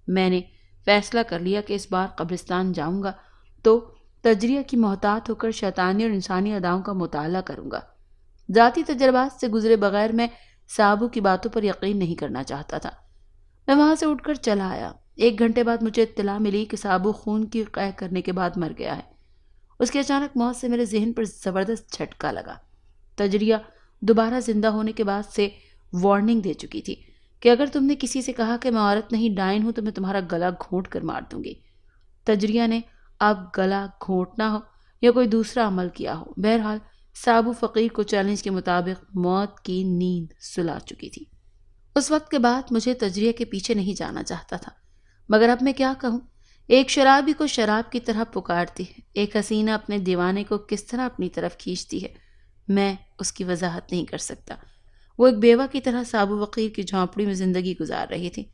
میں نے فیصلہ کر لیا کہ اس بار قبرستان جاؤں گا تو تجریہ کی محتاط ہو کر شیطانی اور انسانی اداؤں کا مطالعہ کروں گا۔ ذاتی تجربات سے گزرے بغیر میں سابو کی باتوں پر یقین نہیں کرنا چاہتا تھا۔ میں وہاں سے اٹھ کر چلا آیا۔ 1 گھنٹے بعد مجھے اطلاع ملی کہ سابو خون کی قے کرنے کے بعد مر گیا ہے۔ اس کی اچانک موت سے میرے ذہن پر زبردست جھٹکا لگا۔ تجریہ دوبارہ زندہ ہونے کے بعد سے وارننگ دے چکی تھی کہ اگر تم نے کسی سے کہا کہ میں عورت نہیں ڈائن ہوں تو میں تمہارا گلا گھونٹ کر مار دوں گی۔ تجریہ نے اب گلا گھونٹنا ہو یا کوئی دوسرا عمل کیا ہو، بہرحال سابو فقیر کو چیلنج کے مطابق موت کی نیند سلا چکی تھی۔ اس وقت کے بعد مجھے تجریہ کے پیچھے نہیں جانا چاہتا تھا، مگر اب میں کیا کہوں؟ ایک شرابی کو شراب کی طرح پکارتی ہے، ایک حسینہ اپنے دیوانے کو کس طرح اپنی طرف کھینچتی ہے، میں اس کی وضاحت نہیں کر سکتا۔ وہ ایک بیوہ کی طرح سابو فقیر کی جھونپڑی میں زندگی گزار رہی تھی۔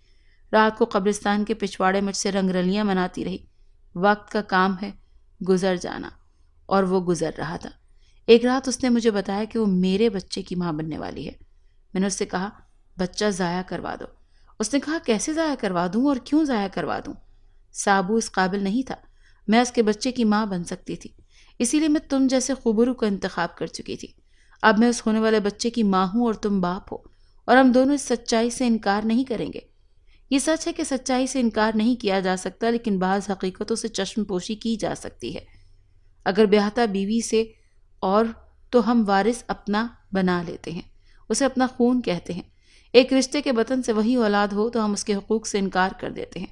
رات کو قبرستان کے پچھواڑے مجھ سے رنگ رلیاں مناتی رہی۔ وقت کا کام ہے گزر جانا، اور وہ گزر رہا تھا۔ ایک رات اس نے مجھے بتایا کہ وہ میرے بچے کی ماں بننے والی ہے۔ میں نے اس سے کہا، بچہ ضائع کروا دو۔ اس نے کہا، کیسے ضائع کروا دوں اور کیوں ضائع کروا دوں؟ سابو اس قابل نہیں تھا، میں اس کے بچے کی ماں بن سکتی تھی، اسی لیے میں تم جیسے خوبرو کا انتخاب کر چکی تھی۔ اب میں اس ہونے والے بچے کی ماں ہوں اور تم باپ ہو، اور ہم دونوں اس سچائی سے انکار نہیں کریں گے۔ یہ سچ ہے کہ سچائی سے انکار نہیں کیا جا سکتا، لیکن بعض حقیقتوں سے چشم پوشی کی جا سکتی ہے۔ اگر بیاہتا بیوی سے اور تو ہم وارث اپنا بنا لیتے ہیں، اسے اپنا خون کہتے ہیں۔ ایک رشتے کے بطن سے وہی اولاد ہو تو ہم اس کے حقوق سے انکار کر دیتے ہیں،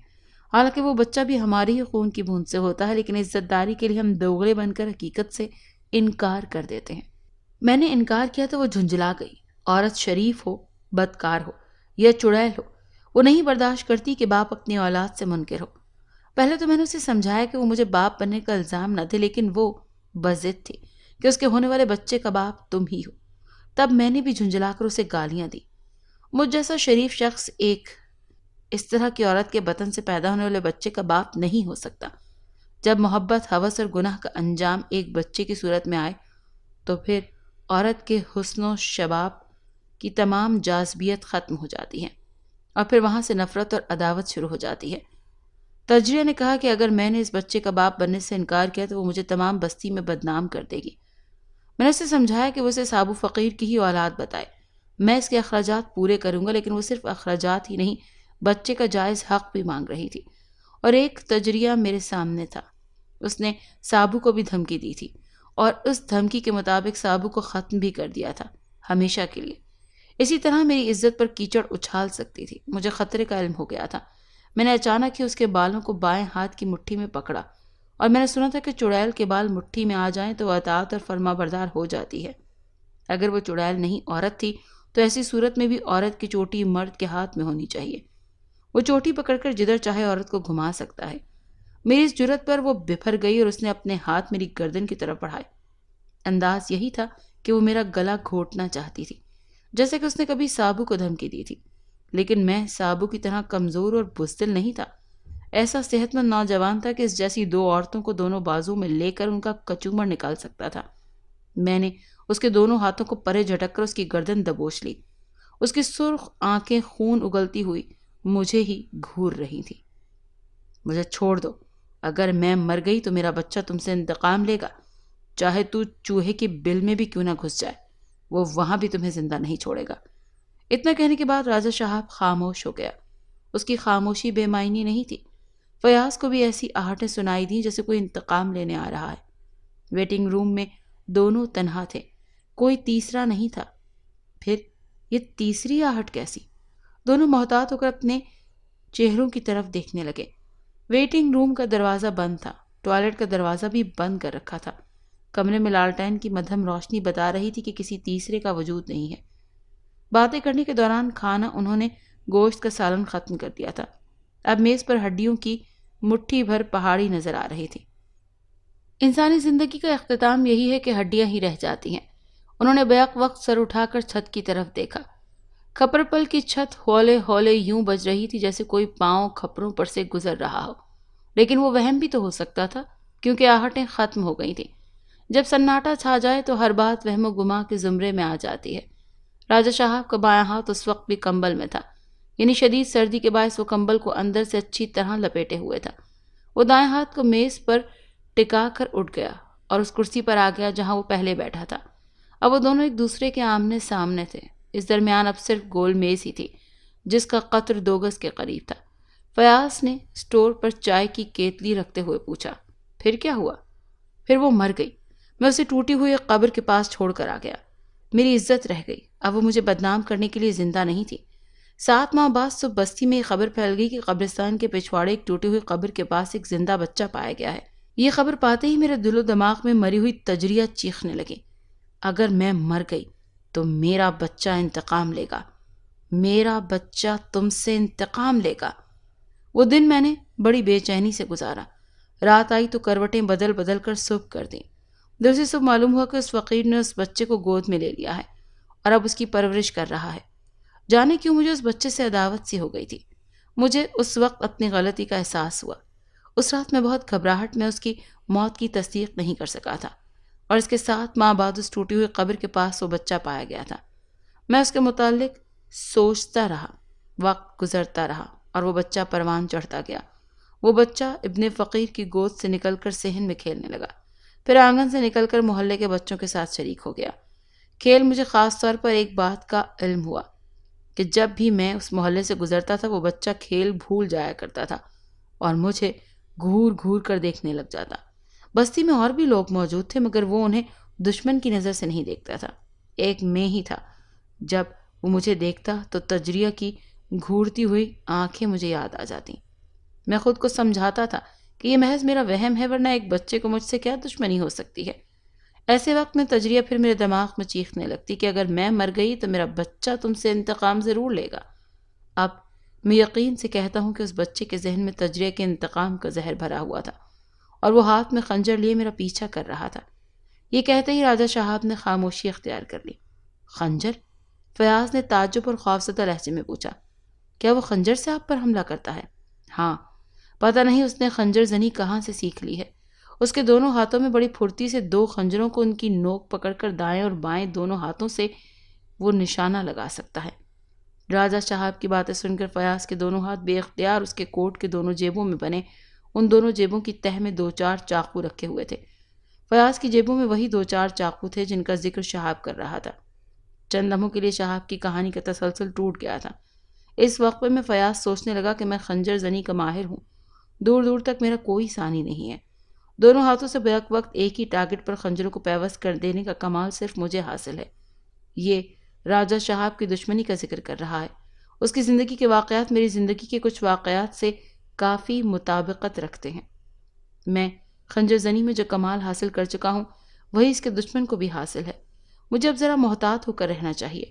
حالانکہ وہ بچہ بھی ہماری ہی خون کی بوند سے ہوتا ہے، لیکن عزت داری کے لیے ہم دوغلے بن کر حقیقت سے انکار کر دیتے ہیں۔ میں نے انکار کیا تو وہ جھنجھلا گئی۔ عورت شریف ہو، بدکار ہو یا چڑیل ہو، وہ نہیں برداشت کرتی کہ باپ اپنی اولاد سے منکر ہو۔ پہلے تو میں نے اسے سمجھایا کہ وہ مجھے باپ بننے کا الزام نہ دے، لیکن وہ بضد تھی کہ اس کے ہونے والے بچے کا باپ تم ہی ہو۔ تب میں نے بھی جھنجھلا کر اسے گالیاں دی۔ مجھ جیسا شریف شخص ایک اس طرح کی عورت کے بطن سے پیدا ہونے والے بچے کا باپ نہیں ہو سکتا۔ جب محبت، ہوس اور گناہ کا انجام ایک بچے کی صورت میں آئے تو پھر عورت کے حسن و شباب کی تمام جاذبیت ختم ہو جاتی ہے، اور پھر وہاں سے نفرت اور عداوت شروع ہو جاتی ہے۔ تجریہ نے کہا کہ اگر میں نے اس بچے کا باپ بننے سے انکار کیا تو وہ مجھے تمام بستی میں بدنام کر دے گی۔ میں نے اسے سمجھایا کہ وہ اسے سابو فقیر کی ہی اولاد بتائے، میں اس کے اخراجات پورے کروں گا، لیکن وہ صرف اخراجات ہی نہیں بچے کا جائز حق بھی مانگ رہی تھی، اور ایک تجریہ میرے سامنے تھا۔ اس نے سابو کو بھی دھمکی دی تھی، اور اس دھمکی کے مطابق سابو کو ختم بھی کر دیا تھا، ہمیشہ کے لیے۔ اسی طرح میری عزت پر کیچڑ اچھال سکتی تھی۔ مجھے خطرے کا علم ہو گیا تھا۔ میں نے اچانک ہی اس کے بالوں کو بائیں ہاتھ کی مٹھی میں پکڑا، اور میں نے سنا تھا کہ چڑیل کے بال مٹھی میں آ جائیں تو وہ اطاعت اور فرما بردار ہو جاتی ہے۔ اگر وہ چڑیل نہیں عورت تھی تو ایسی صورت میں بھی عورت کی چوٹی مرد کے ہاتھ میں ہونی چاہیے۔ وہ چوٹی پکڑ کر جدھر چاہے عورت کو گھما سکتا ہے۔ میری اس جرت پر وہ بپھر گئی اور اس نے اپنے ہاتھ میری گردن کی طرف بڑھائے۔ انداز یہی تھا کہ وہ میرا گلا گھونٹنا چاہتی تھی، جیسے کہ اس نے کبھی سابو کو دھمکی دی تھی۔ لیکن میں سابو کی طرح کمزور اور بزدل نہیں تھا۔ ایسا صحت مند نوجوان تھا کہ اس جیسی دو عورتوں کو دونوں بازو میں لے کر ان کا کچومر نکال سکتا تھا۔ میں نے اس کے دونوں ہاتھوں کو پرے جھٹک کر اس کی گردن دبوچ لی۔ اس کی سرخ آنکھیں خون اگلتی ہوئی مجھے ہی گھور رہی تھی۔ مجھے چھوڑ دو، اگر میں مر گئی تو میرا بچہ تم سے انتقام لے گا، چاہے تو چوہے کی بل میں بھی کیوں نہ گھس جائے، وہ وہاں بھی تمہیں زندہ نہیں چھوڑے گا۔ اتنا کہنے کے بعد راجہ شہاب خاموش ہو گیا۔ اس کی خاموشی بے معنی نہیں تھی۔ فیاض کو بھی ایسی آہٹیں سنائی دیں جیسے کوئی انتقام لینے آ رہا ہے۔ ویٹنگ روم میں دونوں تنہا تھے، کوئی تیسرا نہیں تھا۔ پھر یہ تیسری آہٹ کیسی؟ دونوں محتاط ہو کر اپنے چہروں کی طرف دیکھنے لگے۔ ویٹنگ روم کا دروازہ بند تھا، ٹوائلٹ کا دروازہ بھی بند کر رکھا تھا۔ کمرے میں لالٹین کی مدھم روشنی بتا رہی تھی کہ کسی تیسرے کا وجود نہیں ہے۔ باتیں کرنے کے دوران کھانا انہوں نے گوشت کا سالن ختم کر دیا تھا۔ اب میز پر ہڈیوں کی مٹھی بھر پہاڑی نظر آ رہی تھی۔ انسانی زندگی کا اختتام یہی ہے کہ ہڈیاں ہی رہ جاتی ہیں۔ انہوں نے بیک وقت سر اٹھا کر چھت کی طرف دیکھا۔ کھپر پل کی چھت ہولے ہولے یوں بج رہی تھی جیسے کوئی پاؤں کھپروں پر سے گزر رہا ہو، لیکن وہ وہم بھی تو ہو سکتا تھا کیونکہ آہٹیں ختم ہو گئی تھیں۔ جب سناٹا چھا جائے تو ہر بات وہم و گما کے زمرے میں آ جاتی ہے۔ راجہ صاحب کا بایاں ہاتھ اس وقت بھی کمبل میں تھا، یعنی شدید سردی کے باعث وہ کمبل کو اندر سے اچھی طرح لپیٹے ہوئے تھا۔ وہ دائیں ہاتھ کو میز پر ٹکا کر اٹھ گیا اور اس کرسی پر آ گیا جہاں وہ پہلے بیٹھا تھا۔ اب وہ دونوں ایک دوسرے کے آمنے سامنے تھے۔ اس درمیان اب صرف گول میز ہی تھی جس کا قطر 2 گز کے قریب تھا۔ فیاض نے اسٹور پر چائے کی کیتلی رکھتے ہوئے پوچھا، پھر کیا ہوا؟ پھر وہ مر گئی۔ میں اسے ٹوٹی ہوئی ایک قبر کے پاس چھوڑ کر آ گیا۔ میری عزت رہ گئی۔ اب وہ مجھے بدنام کرنے کے لیے زندہ نہیں تھی۔ 7 ماہ بعد صبح بستی میں یہ خبر پھیل گئی کہ قبرستان کے پچھواڑے ایک ٹوٹی ہوئی قبر کے پاس ایک زندہ بچہ پایا گیا ہے۔ یہ خبر پاتے ہی میرے دل و دماغ میں مری ہوئی تجریہ چیخنے لگی۔ اگر میں مر گئی تو میرا بچہ انتقام لے گا، میرا بچہ تم سے انتقام لے گا۔ وہ دن میں نے بڑی بے چینی سے گزارا۔ رات آئی تو کروٹیں بدل بدل کر صبح کر دیں۔ دوسری صبح معلوم ہوا کہ اس فقیر نے اس بچے کو گود میں لے لیا ہے اور اب اس کی پرورش کر رہا ہے۔ جانے کیوں مجھے اس بچے سے عداوت سی ہو گئی تھی۔ مجھے اس وقت اپنی غلطی کا احساس ہوا۔ اس رات میں بہت گھبراہٹ میں اس کی موت کی تصدیق نہیں کر سکا تھا، اور اس کے 7 ماہ بعد اس ٹوٹی ہوئی قبر کے پاس وہ بچہ پایا گیا تھا۔ میں اس کے متعلق سوچتا رہا، وقت گزرتا رہا اور وہ بچہ پروان چڑھتا گیا۔ وہ بچہ ابن فقیر کی گود سے نکل کر صحن میں کھیلنے لگا، پھر آنگن سے نکل کر محلے کے بچوں کے ساتھ شریک ہو گیا۔ کھیل مجھے خاص طور پر ایک بات کا علم ہوا کہ جب بھی میں اس محلے سے گزرتا تھا وہ بچہ کھیل بھول جایا کرتا تھا اور مجھے گھور گھور کر دیکھنے لگ جاتا۔ بستی میں اور بھی لوگ موجود تھے مگر وہ انہیں دشمن کی نظر سے نہیں دیکھتا تھا، ایک میں ہی تھا۔ جب وہ مجھے دیکھتا تو تجریہ کی گھورتی ہوئی آنکھیں مجھے یاد آ جاتی۔ میں خود کو سمجھاتا تھا کہ یہ محض میرا وہم ہے، ورنہ ایک بچے کو مجھ سے کیا دشمنی ہو سکتی ہے۔ ایسے وقت میں تجریہ پھر میرے دماغ میں چیخنے لگتی کہ اگر میں مر گئی تو میرا بچہ تم سے انتقام ضرور لے گا۔ اب میں یقین سے کہتا ہوں کہ اس بچے کے ذہن میں تجریہ کے انتقام کا زہر بھرا ہوا تھا اور وہ ہاتھ میں خنجر لیے میرا پیچھا کر رہا تھا۔ یہ کہتے ہی راجہ صاحب نے خاموشی اختیار کر لی۔ خنجر؟ فیاض نے تعجب اور خوفزدہ لہجے میں پوچھا۔ کیا وہ خنجر سے آپ پر حملہ کرتا ہے؟ ہاں، پتہ نہیں اس نے خنجر زنی کہاں سے سیکھ لی ہے۔ اس کے دونوں ہاتھوں میں بڑی پھرتی سے 2 خنجروں کو ان کی نوک پکڑ کر دائیں اور بائیں دونوں ہاتھوں سے وہ نشانہ لگا سکتا ہے۔ راجہ صاحب کی باتیں سن کر فیاض کے دونوں ہاتھ بے اختیار اس کے کوٹ کے دونوں جیبوں میں بنے۔ ان دونوں جیبوں کی تہہ میں 2-4 چاقو رکھے ہوئے تھے۔ فیاض کی جیبوں میں وہی 2-4 چاقو تھے جن کا ذکر شہاب کر رہا تھا۔ چند لمحوں کے لیے شہاب کی کہانی کا تسلسل ٹوٹ گیا تھا۔ اس وقت میں فیاض سوچنے لگا کہ میں خنجر زنی کا ماہر ہوں، دور دور تک میرا کوئی ثانی نہیں ہے، دونوں ہاتھوں سے بیک وقت ایک ہی ٹارگٹ پر خنجروں کو پیوست کر دینے کا کمال صرف مجھے حاصل ہے۔ یہ راجہ شہاب کی دشمنی کا ذکر کر رہا ہے۔ اس کی زندگی کے واقعات میری زندگی کے کچھ واقعات سے کافی مطابقت رکھتے ہیں۔ میں خنجر زنی میں جو کمال حاصل کر چکا ہوں وہی اس کے دشمن کو بھی حاصل ہے۔ مجھے اب ذرا محتاط ہو کر رہنا چاہیے۔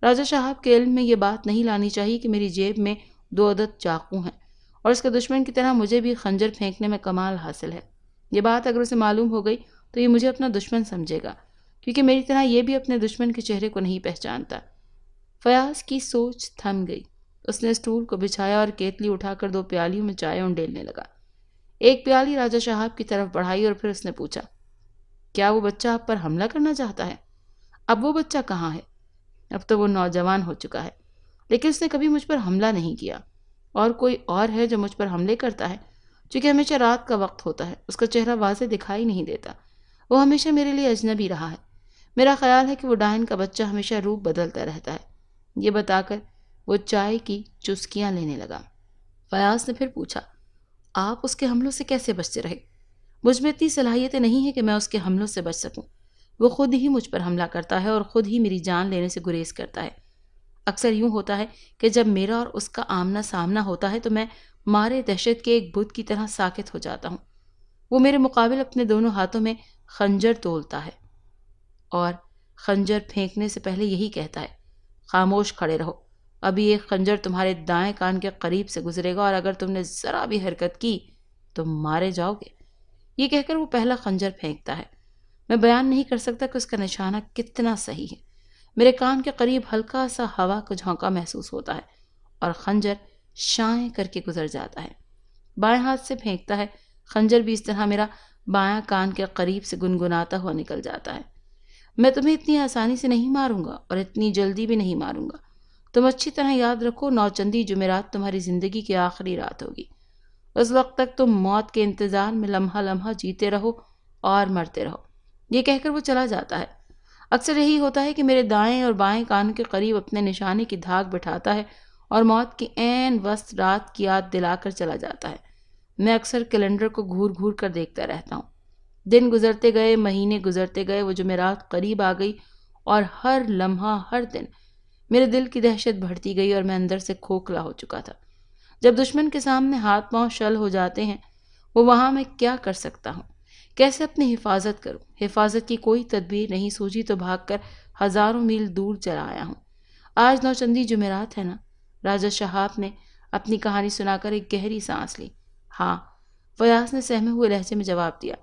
راجہ شہاب کے علم میں یہ بات نہیں لانی چاہیے کہ میری جیب میں 2 عدد چاقو ہیں اور اس کے دشمن کی طرح مجھے بھی خنجر پھینکنے میں کمال حاصل ہے۔ یہ بات اگر اسے معلوم ہو گئی تو یہ مجھے اپنا دشمن سمجھے گا، کیونکہ میری طرح یہ بھی اپنے دشمن کے چہرے کو نہیں پہچانتا۔ فیاض کی سوچ تھم گئی۔ اس نے اسٹول کو بچھایا اور کیتلی اٹھا کر 2 پیالیوں میں چائے انڈیلنے لگا۔ ایک پیالی راجہ شہاب کی طرف بڑھائی اور پھر اس نے پوچھا، کیا وہ بچہ آپ پر حملہ کرنا چاہتا ہے؟ اب وہ بچہ کہاں ہے؟ اب تو وہ نوجوان ہو چکا ہے، لیکن اس نے کبھی مجھ پر حملہ نہیں کیا۔ اور کوئی اور ہے جو مجھ پر حملے کرتا ہے؟ چونکہ ہمیشہ رات کا وقت ہوتا ہے، اس کا چہرہ واضح دکھائی نہیں دیتا۔ وہ ہمیشہ میرے لیے اجنبی رہا ہے۔ میرا خیال ہے کہ وہ ڈائن کا بچہ ہمیشہ روپ بدلتا رہتا ہے۔ یہ بتا کر وہ چائے کی چسکیاں لینے لگا۔ فیاض نے پھر پوچھا، آپ اس کے حملوں سے کیسے بچتے رہے؟ مجھ میں اتنی صلاحیتیں نہیں ہیں کہ میں اس کے حملوں سے بچ سکوں۔ وہ خود ہی مجھ پر حملہ کرتا ہے اور خود ہی میری جان لینے سے گریز کرتا ہے۔ اکثر یوں ہوتا ہے کہ جب میرا اور اس کا آمنا سامنا ہوتا ہے تو میں مارے دہشت کے ایک بت کی طرح ساکت ہو جاتا ہوں۔ وہ میرے مقابل اپنے دونوں ہاتھوں میں خنجر تولتا ہے اور خنجر پھینکنے سے پہلے یہی کہتا ہے، خاموش کھڑے رہو، ابھی ایک خنجر تمہارے دائیں کان کے قریب سے گزرے گا اور اگر تم نے ذرا بھی حرکت کی تو مارے جاؤ گے۔ یہ کہہ کر وہ پہلا خنجر پھینکتا ہے۔ میں بیان نہیں کر سکتا کہ اس کا نشانہ کتنا صحیح ہے۔ میرے کان کے قریب ہلکا سا ہوا کا جھونکا محسوس ہوتا ہے اور خنجر شائیں کر کے گزر جاتا ہے۔ بائیں ہاتھ سے پھینکتا ہے، خنجر بھی اس طرح میرا بایاں کان کے قریب سے گنگناتا ہوا نکل جاتا ہے۔ میں تمہیں اتنی آسانی سے نہیں ماروں گا اور اتنی جلدی بھی نہیں ماروں گا۔ تم اچھی طرح یاد رکھو، نوچندی جمعرات تمہاری زندگی کی آخری رات ہوگی۔ اس وقت تک تم موت کے انتظار میں لمحہ لمحہ جیتے رہو اور مرتے رہو۔ یہ کہہ کر وہ چلا جاتا ہے۔ اکثر یہی ہوتا ہے کہ میرے دائیں اور بائیں کان کے قریب اپنے نشانے کی دھاک بٹھاتا ہے اور موت کی عین وسط رات کی یاد دلا کر چلا جاتا ہے۔ میں اکثر کیلنڈر کو گھور گھور کر دیکھتا رہتا ہوں۔ دن گزرتے گئے، مہینے گزرتے گئے، وہ جمعرات قریب آ گئی اور ہر لمحہ، ہر دن میرے دل کی دہشت بڑھتی گئی اور میں اندر سے کھوکھلا ہو چکا تھا۔ جب دشمن کے سامنے ہاتھ پاؤں شل ہو جاتے ہیں، وہ وہاں میں کیا کر سکتا ہوں؟ کیسے اپنی حفاظت کروں؟ حفاظت کی کوئی تدبیر نہیں سوجھی تو بھاگ کر ہزاروں میل دور چلا آیا ہوں۔ آج نوچندی جمعرات ہے نا؟ راجہ شہاب نے اپنی کہانی سنا کر ایک گہری سانس لی۔ ہاں، فیاض نے سہمے ہوئے لہجے میں جواب دیا۔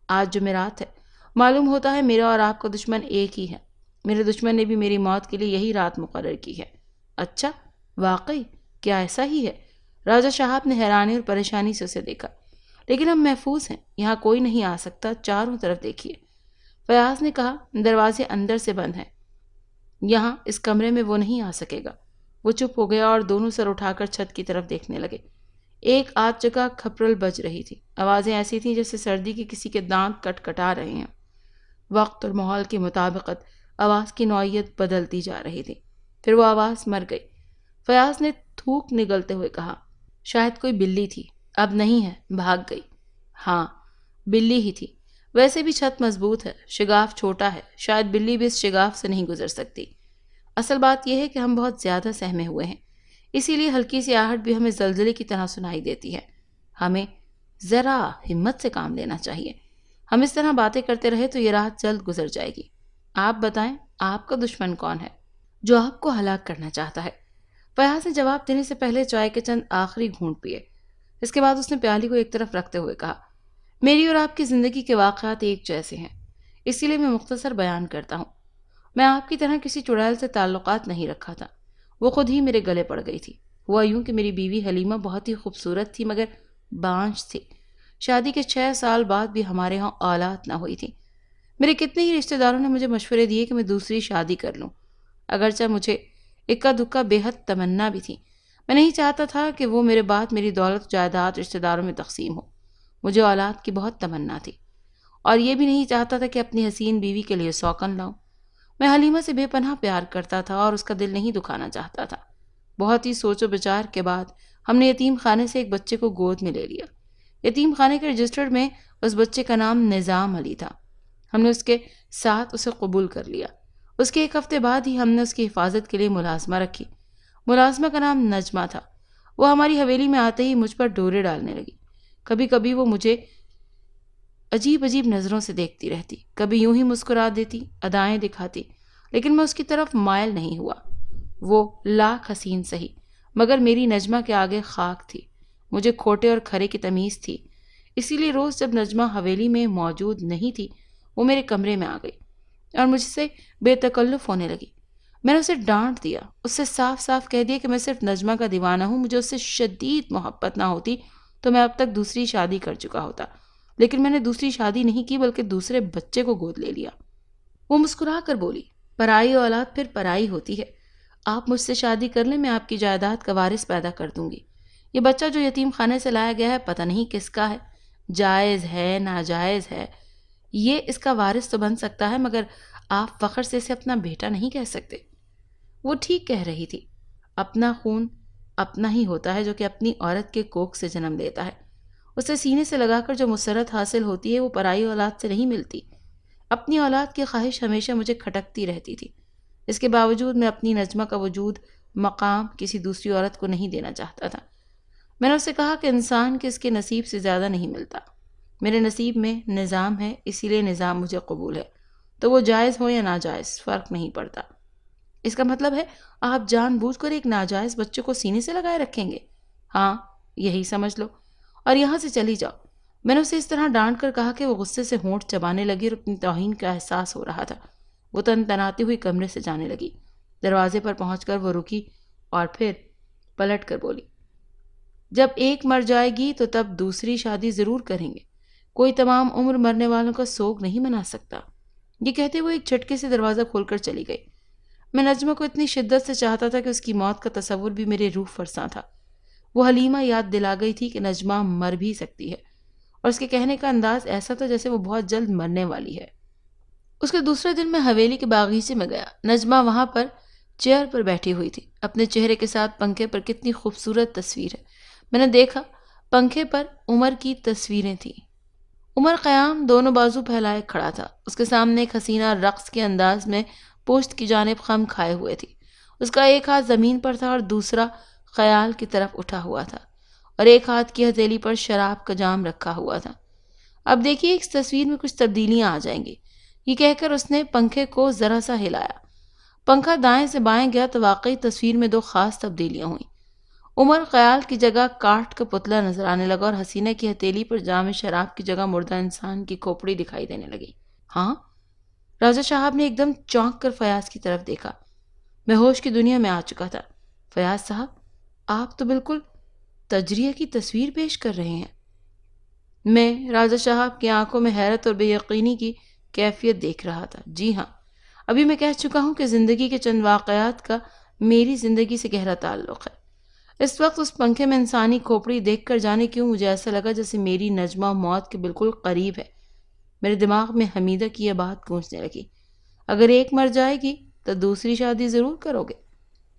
آج جمعرات ہے۔ معلوم ہوتا ہے میرا اور آپ کا دشمن ایک ہی ہے۔ میرے دشمن نے بھی میری موت کے لیے یہی رات مقرر کی ہے۔ اچھا، واقعی؟ کیا ایسا ہی ہے؟ راجہ شہاب نے حیرانی اور پریشانی سے اسے دیکھا۔ لیکن ہم محفوظ ہیں، یہاں کوئی نہیں آ سکتا، چاروں طرف دیکھیے۔ فیاض نے کہا، دروازے اندر سے بند ہیں، یہاں اس کمرے میں وہ نہیں آ سکے گا۔ وہ چپ ہو گیا اور دونوں سر اٹھا کر چھت کی طرف دیکھنے لگے۔ ایک آدھ جگہ کھپرل بج رہی تھی۔ آوازیں ایسی تھیں جیسے سردی کے کسی کے دانت کٹ کٹا رہے ہیں۔ وقت اور ماحول کی مطابقت آواز کی نوعیت بدلتی جا رہی تھی۔ پھر وہ آواز مر گئی۔ فیاض نے تھوک نگلتے ہوئے کہا، شاید کوئی بلی تھی، اب نہیں ہے، بھاگ گئی۔ ہاں، بلی ہی تھی۔ ویسے بھی چھت مضبوط ہے، شگاف چھوٹا ہے، شاید بلی بھی اس شگاف سے نہیں گزر سکتی۔ اصل بات یہ ہے کہ ہم بہت زیادہ سہمے ہوئے ہیں، اسی لیے ہلکی سی آہٹ بھی ہمیں زلزلے کی طرح سنائی دیتی ہے۔ ہمیں ذرا ہمت سے کام لینا چاہیے۔ ہم اس طرح باتیں کرتے رہے تو یہ رات جلد گزر جائے گی۔ آپ بتائیں، آپ کا دشمن کون ہے جو آپ کو ہلاک کرنا چاہتا ہے؟ فیاض نے جواب دینے سے پہلے چائے کے چند آخری گھونٹ پیے۔ اس کے بعد اس نے پیالی کو ایک طرف رکھتے ہوئے کہا، میری اور آپ کی زندگی کے واقعات ایک جیسے ہیں، اسی لیے میں مختصر بیان کرتا ہوں۔ میں آپ کی طرح کسی چڑیل سے تعلقات نہیں رکھا تھا، وہ خود ہی میرے گلے پڑ گئی تھی۔ ہوا یوں کہ میری بیوی حلیمہ بہت ہی خوبصورت تھی مگر بانجھ تھی۔ شادی کے 6 سال بعد بھی ہمارے ہاں اولاد نہ ہوئی تھی۔ میرے کتنے ہی رشتہ داروں نے مجھے مشورے دیے کہ میں دوسری شادی کر لوں، اگرچہ مجھے اکا دکا بے حد تمنا بھی تھی۔ میں نہیں چاہتا تھا کہ وہ میرے بعد میری دولت جائیداد رشتہ داروں میں تقسیم ہو۔ مجھے اولاد کی بہت تمنا تھی اور یہ بھی نہیں چاہتا تھا کہ اپنی حسین بیوی کے لیے سوکن لاؤں۔ میں حلیمہ سے بے پناہ پیار کرتا تھا اور اس کا دل نہیں دکھانا چاہتا تھا۔ بہت ہی سوچ و بچار کے بعد ہم نے یتیم خانے سے ایک بچے کو گود میں لے لیا۔ یتیم خانے کے رجسٹر میں اس بچے کا نام نظام علی تھا۔ ہم نے اس کے ساتھ اسے قبول کر لیا۔ اس کے 1 ہفتے بعد ہی ہم نے اس کی حفاظت کے لیے ملازمہ رکھی۔ ملازمہ کا نام نجمہ تھا۔ وہ ہماری حویلی میں آتے ہی مجھ پر ڈورے ڈالنے لگی۔ کبھی کبھی وہ مجھے عجیب عجیب نظروں سے دیکھتی رہتی، کبھی یوں ہی مسکرا دیتی، ادائیں دکھاتی، لیکن میں اس کی طرف مائل نہیں ہوا۔ وہ لاکھ حسین سہی، مگر میری نجمہ کے آگے خاک تھی۔ مجھے کھوٹے اور کھرے کی تمیز تھی، اسی لیے روز جب نجمہ حویلی میں موجود نہیں تھی وہ میرے کمرے میں آ گئی اور مجھ سے بے تکلف ہونے لگی۔ میں نے اسے ڈانٹ دیا، اس سے صاف صاف کہہ دیا کہ میں صرف نجمہ کا دیوانہ ہوں، مجھے اس سے شدید محبت نہ ہوتی تو میں اب تک دوسری شادی کر چکا ہوتا، لیکن میں نے دوسری شادی نہیں کی بلکہ دوسرے بچے کو گود لے لیا۔ وہ مسکرا کر بولی، پرائی اولاد پھر پرائی ہوتی ہے، آپ مجھ سے شادی کر لیں، میں آپ کی جائیداد کا وارث پیدا کر دوں گی۔ یہ بچہ جو یتیم خانے سے لایا گیا ہے پتہ نہیں کس کا ہے، جائز ہے ناجائز ہے، یہ اس کا وارث تو بن سکتا ہے مگر آپ فخر سے اسے اپنا بیٹا نہیں کہہ سکتے۔ وہ ٹھیک کہہ رہی تھی، اپنا خون اپنا ہی ہوتا ہے جو کہ اپنی عورت کے کوکھ سے جنم لیتا ہے، اسے سینے سے لگا کر جو مسرت حاصل ہوتی ہے وہ پرائی اولاد سے نہیں ملتی۔ اپنی اولاد کی خواہش ہمیشہ مجھے کھٹکتی رہتی تھی، اس کے باوجود میں اپنی نجمہ کا وجود مقام کسی دوسری عورت کو نہیں دینا چاہتا تھا۔ میں نے اسے کہا کہ انسان کے اس کے نصیب سے زیادہ نہیں ملتا، میرے نصیب میں نظام ہے، اسی لیے نظام مجھے قبول ہے، تو وہ جائز ہو یا ناجائز فرق نہیں پڑتا۔ اس کا مطلب ہے آپ جان بوجھ کر ایک ناجائز بچے کو سینے سے لگائے رکھیں گے؟ ہاں، یہی سمجھ لو، اور یہاں سے چلی جاؤ۔ میں نے اسے اس طرح ڈانٹ کر کہا کہ وہ غصے سے ہونٹ چبانے لگی اور اپنی توہین کا احساس ہو رہا تھا۔ وہ تنتناتی ہوئی کمرے سے جانے لگی۔ دروازے پر پہنچ کر وہ رکی اور پھر پلٹ کر بولی، جب ایک مر جائے گی تو تب دوسری شادی ضرور کریں گے، کوئی تمام عمر مرنے والوں کا سوگ نہیں منا سکتا۔ یہ کہتے ہوئے ایک جھٹکے سے دروازہ کھول کر چلی گئی۔ میں نجمہ کو اتنی شدت سے چاہتا تھا کہ اس کی موت کا تصور بھی میرے روح فرساں تھا۔ وہ حلیمہ یاد دلا گئی تھی کہ نجمہ مر بھی سکتی ہے، اور اس کے کہنے کا انداز ایسا تھا جیسے وہ بہت جلد مرنے والی ہے۔ اس کے دوسرے دن میں حویلی کے باغیچے میں گیا۔ نجمہ وہاں پر چیئر پر بیٹھی ہوئی تھی، اپنے چہرے کے ساتھ پنکھے پر کتنی خوبصورت تصویر ہے۔ میں نے دیکھا پنکھے پر عمر کی تصویریں تھیں۔ عمر قیام دونوں بازو پھیلائے کھڑا تھا، اس کے سامنے ایک حسینہ رقص کے انداز میں پشت کی جانب خم کھائے ہوئے تھی۔ اس کا ایک ہاتھ زمین پر تھا اور دوسرا خیال کی طرف اٹھا ہوا تھا، اور ایک ہاتھ کی ہتھیلی پر شراب کا جام رکھا ہوا تھا۔ اب دیکھیے اس تصویر میں کچھ تبدیلیاں آ جائیں گی، یہ کہہ کر اس نے پنکھے کو ذرا سا ہلایا۔ پنکھا دائیں سے بائیں گیا تو واقعی تصویر میں 2 خاص تبدیلیاں ہوئیں۔ عمر خیال کی جگہ کاٹ کا پتلا نظر آنے لگا اور حسینہ کی ہتھیلی پر جام شراب کی جگہ مردہ انسان کی کھوپڑی دکھائی دینے لگی۔ ہاں؟ راجہ صاحب نے ایک دم چونک کر فیاض کی طرف دیکھا۔ میں ہوش کی دنیا میں آ چکا تھا۔ فیاض صاحب، آپ تو بالکل تجریہ کی تصویر پیش کر رہے ہیں۔ میں راجہ صاحب کی آنکھوں میں حیرت اور بے یقینی کی کیفیت دیکھ رہا تھا۔ جی ہاں، ابھی میں کہہ چکا ہوں کہ زندگی کے چند واقعات کا میری زندگی سے گہرا تعلق ہے۔ اس وقت اس پنکھے میں انسانی کھوپڑی دیکھ کر جانے کیوں مجھے ایسا لگا جیسے میری نجمہ موت کے بالکل قریب ہے۔ میرے دماغ میں حمیدہ کی یہ بات گونجنے لگی، اگر ایک مر جائے گی تو دوسری شادی ضرور کرو گے۔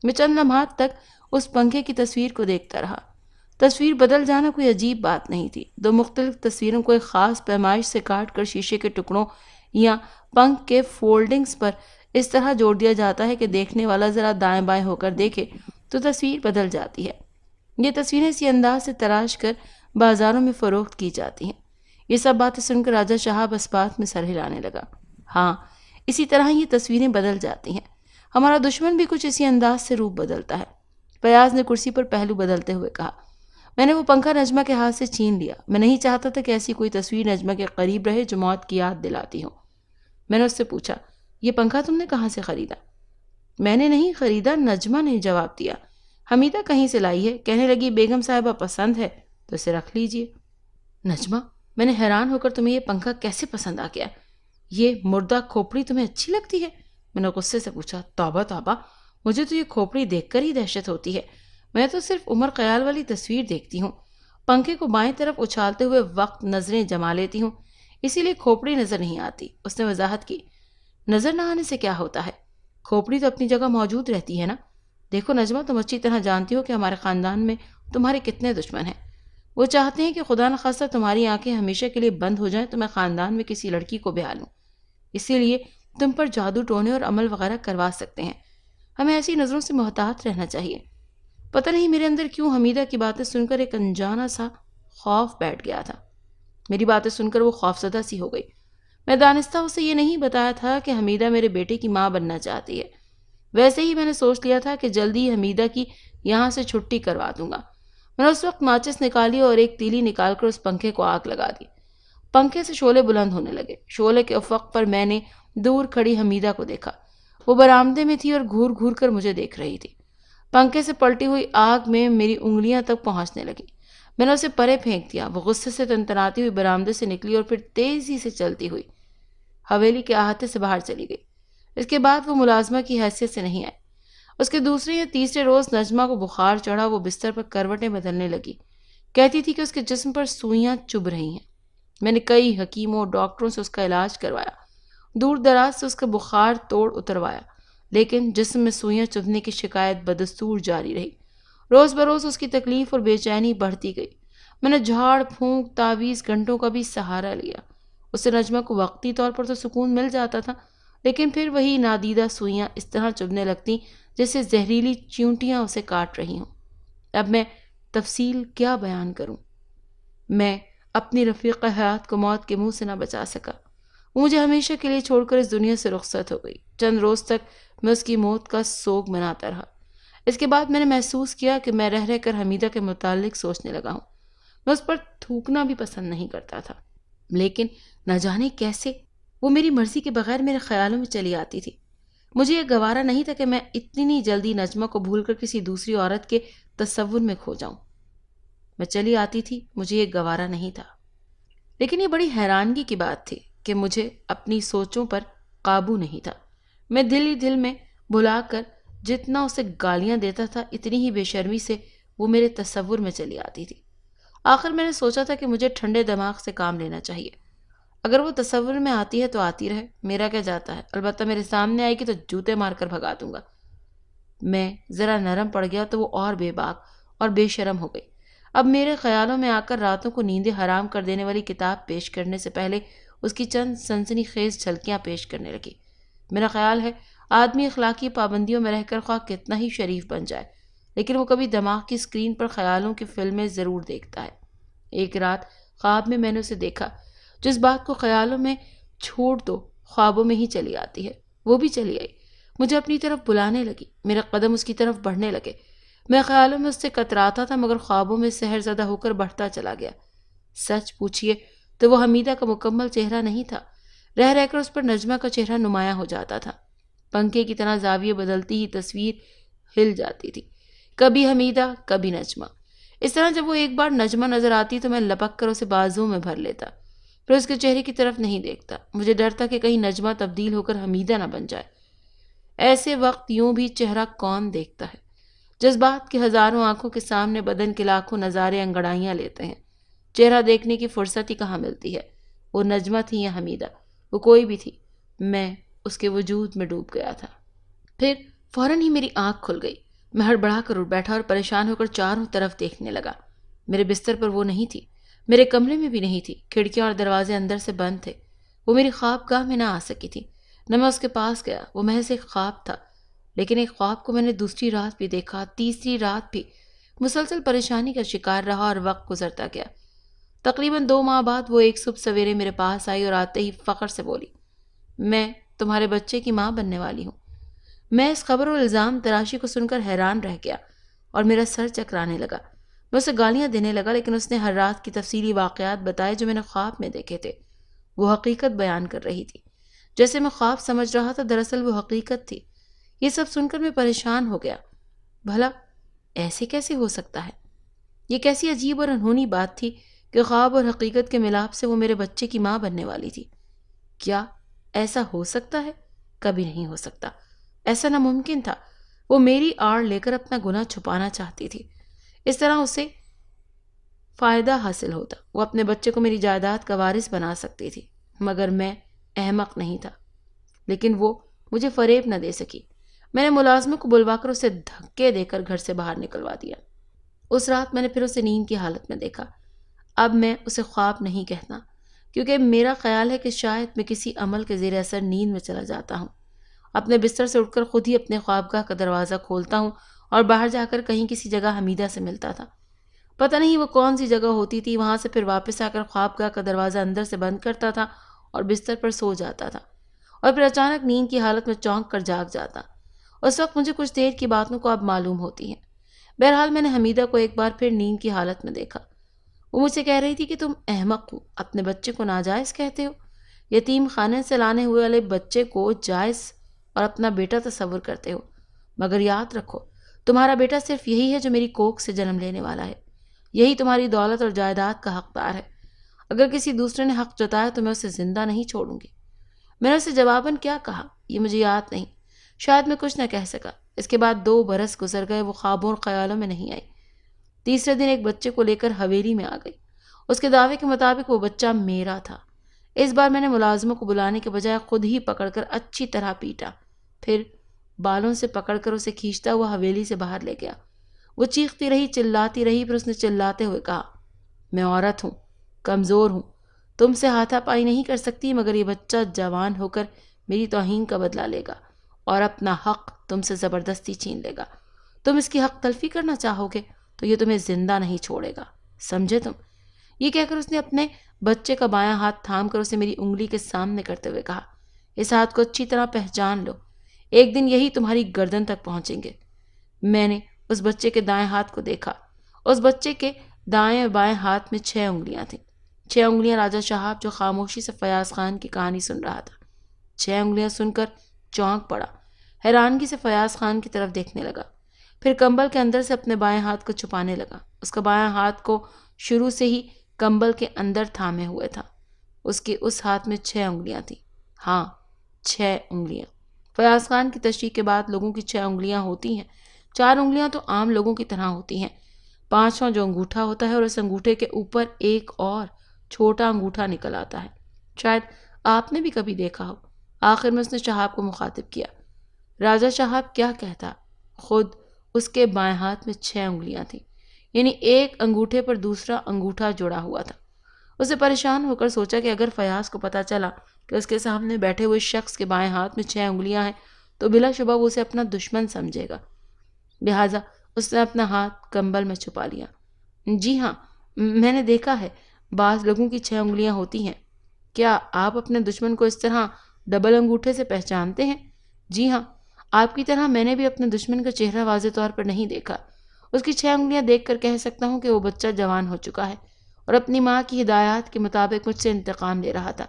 میں چند لمحات تک اس پنکھے کی تصویر کو دیکھتا رہا۔ تصویر بدل جانا کوئی عجیب بات نہیں تھی۔ 2 مختلف تصویروں کو ایک خاص پیمائش سے کاٹ کر شیشے کے ٹکڑوں یا پنکھ کے فولڈنگز پر اس طرح جوڑ دیا جاتا ہے کہ دیکھنے والا ذرا دائیں بائیں ہو کر دیکھے تو تصویر بدل جاتی ہے۔ یہ تصویریں اسی انداز سے تراش کر بازاروں میں فروخت کی جاتی ہیں۔ یہ سب باتیں سن کر راجہ صاحب اسبات میں سر ہلانے لگا۔ ہاں، اسی طرح یہ تصویریں بدل جاتی ہیں، ہمارا دشمن بھی کچھ اسی انداز سے روپ بدلتا ہے۔ فیاض نے کرسی پر پہلو بدلتے ہوئے کہا۔ میں نے وہ پنکھا نجمہ کے ہاتھ سے چھین لیا۔ میں نہیں چاہتا تھا کہ ایسی کوئی تصویر نجمہ کے قریب رہے جو موت کی یاد دلاتی ہو۔ میں نے اس سے پوچھا، یہ پنکھا تم نے کہاں سے خریدا؟ میں نے نہیں خریدا، نجمہ نے جواب دیا۔ حمیدہ کہیں سے لائی ہے، کہنے لگی بیگم صاحبہ پسند ہے تو اسے رکھ لیجئے۔ نجمہ، میں نے حیران ہو کر تمہیں یہ پنکھا کیسے پسند آ گیا؟ یہ مردہ کھوپڑی تمہیں اچھی لگتی ہے؟ میں نے غصے سے پوچھا۔ توبہ توبہ، مجھے تو یہ کھوپڑی دیکھ کر ہی دہشت ہوتی ہے، میں تو صرف عمر خیال والی تصویر دیکھتی ہوں، پنکھے کو بائیں طرف اچھالتے ہوئے وقت نظریں جما لیتی ہوں، اسی لیے کھوپڑی نظر نہیں آتی۔ اس نے وضاحت کی۔ نظر نہ آنے سے کیا ہوتا ہے؟ کھوپڑی تو اپنی جگہ موجود رہتی ہے نا۔ دیکھو نجمہ، تم اچھی طرح جانتی ہو کہ ہمارے خاندان میں تمہارے کتنے دشمن ہیں۔ وہ چاہتے ہیں کہ خدا نخواستہ تمہاری آنکھیں ہمیشہ کے لیے بند ہو جائیں تو میں خاندان میں کسی لڑکی کو بیاہ لوں۔ اسی لیے تم پر جادو ٹونے اور عمل وغیرہ کروا سکتے ہیں۔ ہمیں ایسی نظروں سے محتاط رہنا چاہیے۔ پتہ نہیں میرے اندر کیوں حمیدہ کی باتیں سن کر ایک انجانا سا خوف بیٹھ گیا تھا۔ میری باتیں سن کر وہ خوفزدہ سی ہو گئی۔ میں دانستہ اسے یہ نہیں بتایا تھا کہ حمیدہ میرے بیٹے کی ماں بننا چاہتی ہے۔ ویسے ہی میں نے سوچ لیا تھا کہ جلدی حمیدہ کی یہاں سے چھٹی کروا دوں گا۔ میں نے اس وقت ماچس نکالی اور ایک تیلی نکال کر اس پنکھے کو آگ لگا دی۔ پنکھے سے شعلے بلند ہونے لگے۔ شعلے کے افق پر میں نے دور کھڑی حمیدہ کو دیکھا۔ وہ برآمدے میں تھی اور گھور گھور کر مجھے دیکھ رہی تھی۔ پنکھے سے پلٹی ہوئی آگ میں میری انگلیاں تک پہنچنے لگی۔ میں نے اسے پرے پھینک دیا۔ وہ غصے سے تنتناتی ہوئی برآمدے سے نکلی اور پھر تیزی سے چلتی ہوئی حویلی کے احاطے سے باہر چلی گئی۔ اس کے بعد وہ ملازمہ کی حیثیت سے نہیں آئی۔ اس کے دوسرے یا تیسرے روز نجمہ کو بخار چڑھا۔ وہ بستر پر کروٹیں بدلنے لگی۔ کہتی تھی کہ اس کے جسم پر سوئیاں چبھ رہی ہیں۔ میں نے کئی حکیموں اور ڈاکٹروں سے اس کا علاج کروایا، دور دراز سے اس کا بخار توڑ اتروایا، لیکن جسم میں سوئیاں چبھنے کی شکایت بدستور جاری رہی۔ روز بروز اس کی تکلیف اور بے چینی بڑھتی گئی۔ میں نے جھاڑ پھونک، تعویذ، گھنٹوں کا بھی سہارا لیا۔ اس سے نجمہ کو وقتی طور پر تو سکون مل جاتا تھا، لیکن پھر وہی نادیدہ سوئیاں اس طرح چبھنے لگتیں جیسے زہریلی چیونٹیاں اسے کاٹ رہی ہوں۔ اب میں تفصیل کیا بیان کروں؟ میں اپنی رفیق حیات کو موت کے منہ سے نہ بچا سکا۔ وہ مجھے ہمیشہ کے لیے چھوڑ کر اس دنیا سے رخصت ہو گئی۔ چند روز تک میں اس کی موت کا سوگ مناتا رہا۔ اس کے بعد میں نے محسوس کیا کہ میں رہ رہ کر حمیدہ کے متعلق سوچنے لگا ہوں۔ میں اس پر تھوکنا بھی پسند نہیں کرتا تھا، لیکن نہ جانے کیسے وہ میری مرضی کے بغیر میرے خیالوں میں چلی آتی تھی۔ مجھے یہ گوارا نہیں تھا کہ میں اتنی جلدی نجمہ کو بھول کر کسی دوسری عورت کے تصور میں کھو جاؤں۔ میں چلی آتی تھی، مجھے یہ گوارا نہیں تھا۔ لیکن یہ بڑی حیرانگی کی بات تھی کہ مجھے اپنی سوچوں پر قابو نہیں تھا۔ میں دل ہی دل میں بھلا کر جتنا اسے گالیاں دیتا تھا، اتنی ہی بے شرمی سے وہ میرے تصور میں چلی آتی تھی۔ آخر میں نے سوچا تھا کہ مجھے ٹھنڈے دماغ سے کام لینا چاہیے۔ اگر وہ تصور میں آتی ہے تو آتی رہے، میرا کیا جاتا ہے۔ البتہ میرے سامنے آئے گی تو جوتے مار کر بھگا دوں گا۔ میں ذرا نرم پڑ گیا تو وہ اور بے باک اور بے شرم ہو گئی۔ اب میرے خیالوں میں آ کر راتوں کو نیندیں حرام کر دینے والی کتاب پیش کرنے سے پہلے اس کی چند سنسنی خیز جھلکیاں پیش کرنے لگی۔ میرا خیال ہے آدمی اخلاقی پابندیوں میں رہ کر خواہ کتنا ہی شریف بن جائے، لیکن وہ کبھی دماغ کی اسکرین پر خیالوں کی فلمیں ضرور دیکھتا ہے۔ ایک رات خواب میں نے اسے دیکھا۔ جس بات کو خیالوں میں چھوڑ دو خوابوں میں ہی چلی آتی ہے، وہ بھی چلی آئی۔ مجھے اپنی طرف بلانے لگی۔ میرے قدم اس کی طرف بڑھنے لگے۔ میں خیالوں میں اس سے کتراتا تھا مگر خوابوں میں سحر زدہ ہو کر بڑھتا چلا گیا۔ سچ پوچھئے تو وہ حمیدہ کا مکمل چہرہ نہیں تھا۔ رہ رہ کر اس پر نجمہ کا چہرہ نمایاں ہو جاتا تھا۔ پنکھے کی طرح زاویے بدلتی ہی تصویر ہل جاتی تھی، کبھی حمیدہ کبھی نجمہ۔ اس طرح جب وہ ایک بار نجمہ نظر آتی تو میں لپک کر اسے بازوں میں بھر لیتا، پھر اس کے چہرے کی طرف نہیں دیکھتا۔ مجھے ڈر تھا کہ کہیں نجمہ تبدیل ہو کر حمیدہ نہ بن جائے۔ ایسے وقت یوں بھی چہرہ کون دیکھتا ہے؟ جذبات کی ہزاروں آنکھوں کے سامنے بدن کے لاکھوں نظارے انگڑائیاں لیتے ہیں، چہرہ دیکھنے کی فرصت ہی کہاں ملتی ہے؟ وہ نجمہ تھی یا حمیدہ، وہ کوئی بھی تھی، میں اس کے وجود میں ڈوب گیا تھا۔ پھر فوراً ہی میری آنکھ کھل گئی۔ میں ہڑبڑا کر اٹھ بیٹھا اور پریشان ہو کر چاروں طرف دیکھنے لگا۔ میرے بستر پر وہ نہیں تھی، میرے کمرے میں بھی نہیں تھی۔ کھڑکیاں اور دروازے اندر سے بند تھے۔ وہ میری خواب گاہ میں نہ آ سکی تھی، نہ میں اس کے پاس گیا۔ وہ محض ایک خواب تھا، لیکن ایک خواب کو میں نے دوسری رات بھی دیکھا، تیسری رات بھی۔ مسلسل پریشانی کا شکار رہا اور وقت گزرتا گیا۔ تقریباً 2 ماہ بعد وہ ایک صبح سویرے میرے پاس آئی اور آتے ہی فخر سے بولی، میں تمہارے بچے کی ماں بننے والی ہوں۔ میں اس خبر اور الزام تراشی کو سن کر حیران رہ گیا اور میرا سر چکرانے لگا۔ میں اسے گالیاں دینے لگا، لیکن اس نے ہر رات کی تفصیلی واقعات بتائے جو میں نے خواب میں دیکھے تھے۔ وہ حقیقت بیان کر رہی تھی۔ جیسے میں خواب سمجھ رہا تھا، دراصل وہ حقیقت تھی۔ یہ سب سن کر میں پریشان ہو گیا۔ بھلا ایسے کیسے ہو سکتا ہے؟ یہ کیسی عجیب اور انہونی بات تھی کہ خواب اور حقیقت کے ملاپ سے وہ میرے بچے کی ماں بننے والی تھی۔ کیا ایسا ہو سکتا ہے؟ کبھی نہیں ہو سکتا۔ ایسا ناممکن تھا۔ وہ میری آڑ لے کر اپنا گناہ چھپانا چاہتی تھی۔ اس طرح اسے فائدہ حاصل ہوتا۔ وہ اپنے بچے کو میری جائیداد کا وارث بنا سکتی تھی، مگر میں احمق نہیں تھا۔ لیکن وہ مجھے فریب نہ دے سکی۔ میں نے ملازموں کو بلوا کر اسے دھکے دے کر گھر سے باہر نکلوا دیا۔ اس رات میں نے پھر اسے نیند کی حالت میں دیکھا۔ اب میں اسے خواب نہیں کہتا، کیونکہ میرا خیال ہے کہ شاید میں کسی عمل کے زیر اثر نیند میں چلا جاتا ہوں۔ اپنے بستر سے اٹھ کر خود ہی اپنے خوابگاہ کا دروازہ کھولتا ہوں اور باہر جا کر کہیں کسی جگہ حمیدہ سے ملتا تھا۔ پتہ نہیں وہ کون سی جگہ ہوتی تھی، وہاں سے پھر واپس آ کر خوابگاہ کا دروازہ اندر سے بند کرتا تھا اور بستر پر سو جاتا تھا، اور پھر اچانک نیند کی حالت میں چونک کر جاگ جاتا۔ اس وقت مجھے کچھ دیر کی باتوں کو اب معلوم ہوتی ہیں۔ بہرحال میں نے حمیدہ کو ایک بار پھر نیند کی حالت میں دیکھا۔ وہ مجھ سے کہہ رہی تھی کہ تم احمق ہو، اپنے بچے کو ناجائز کہتے ہو، یتیم خانے سے لانے ہوئے والے بچے کو جائز اور اپنا بیٹا تصور کرتے ہو، مگر یاد رکھو تمہارا بیٹا صرف یہی ہے جو میری کوکھ سے جنم لینے والا ہے، یہی تمہاری دولت اور جائیداد کا حقدار ہے۔ اگر کسی دوسرے نے حق جتایا تو میں اسے زندہ نہیں چھوڑوں گی۔ میں نے اسے جواباً کیا کہا یہ مجھے یاد نہیں، شاید میں کچھ نہ کہہ سکا۔ اس کے بعد 2 برس گزر گئے، وہ خوابوں اور خیالوں میں نہیں آئی۔ تیسرے دن ایک بچے کو لے کر حویلی میں آ گئی۔ اس کے دعوے کے مطابق وہ بچہ میرا تھا۔ اس بار میں نے ملازموں کو بلانے کے بجائے خود ہی پکڑ کر اچھی طرح پیٹا، پھر بالوں سے پکڑ کر اسے کھینچتا ہوا حویلی سے باہر لے گیا۔ وہ چیختی رہی، چلاتی رہی، پھر اس نے چلاتے ہوئے کہا، میں عورت ہوں، کمزور ہوں، تم سے ہاتھا پائی نہیں کر سکتی، مگر یہ بچہ جوان ہو کر میری توہین کا بدلہ لے گا اور اپنا حق تم سے زبردستی چھین لے گا۔ تم اس کی حق تلفی کرنا چاہو گے تو یہ تمہیں زندہ نہیں چھوڑے گا، سمجھے تم؟ یہ کہہ کر اس نے اپنے بچے کا بایاں ہاتھ تھام کر اسے میری انگلی کے سامنے کرتے ہوئے کہا، اس ہاتھ کو اچھی طرح پہچان لو، ایک دن یہی تمہاری گردن تک پہنچیں گے۔ میں نے اس بچے کے دائیں ہاتھ کو دیکھا۔ اس بچے کے دائیں اور بائیں ہاتھ میں 6 انگلیاں تھیں، 6 انگلیاں راجہ شہاب جو خاموشی سے فیاض خان کی کہانی سن رہا تھا۔ 6 انگلیاں سن کر چونک پڑا، حیرانگی سے فیاض خان کی طرف دیکھنے لگا، پھر کمبل کے اندر سے اپنے بائیں ہاتھ کو چھپانے لگا۔ اس کا بائیں ہاتھ کو شروع سے ہی کمبل کے اندر تھامے ہوئے تھا۔ اس کے اس ہاتھ میں 6 انگلیاں تھیں، ہاں 6 انگلیاں۔ فیاض خان کی تشریح کے بعد لوگوں کی 6 انگلیاں ہوتی ہیں، 4 انگلیاں تو عام لوگوں کی طرح ہوتی ہیں، 5واں جو انگوٹھا ہوتا ہے اور اس انگوٹھے کے اوپر ایک اور چھوٹا انگوٹھا نکل آتا ہے، شاید آپ نے بھی کبھی دیکھا ہو۔ آخر میں اس نے شہاب کو مخاطب کیا، راجہ شہاب کیا کہتا؟ خود اس کے بائیں ہاتھ میں 6 انگلیاں تھیں، یعنی ایک انگوٹھے پر دوسرا انگوٹھا جڑا ہوا تھا۔ اسے پریشان ہو کر سوچا کہ اگر فیاض کو پتہ چلا کہ اس کے سامنے بیٹھے ہوئے شخص کے بائیں ہاتھ میں 6 انگلیاں ہیں تو بلا شبہ وہ اسے اپنا دشمن سمجھے گا، لہٰذا اس نے اپنا ہاتھ کمبل میں چھپا لیا۔ جی ہاں، میں نے دیکھا ہے بعض لوگوں کی 6 انگلیاں ہوتی ہیں۔ کیا آپ اپنے دشمن کو اس طرح ڈبل انگوٹھے سے پہچانتے ہیں؟ جی ہاں، آپ کی طرح میں نے بھی اپنے دشمن کا چہرہ واضح طور پر نہیں دیکھا۔ اس کی 6 انگلیاں دیکھ کر کہہ سکتا ہوں کہ وہ بچہ جوان ہو چکا ہے اور اپنی ماں کی ہدایات کے مطابق مجھ سے انتقام لے رہا تھا۔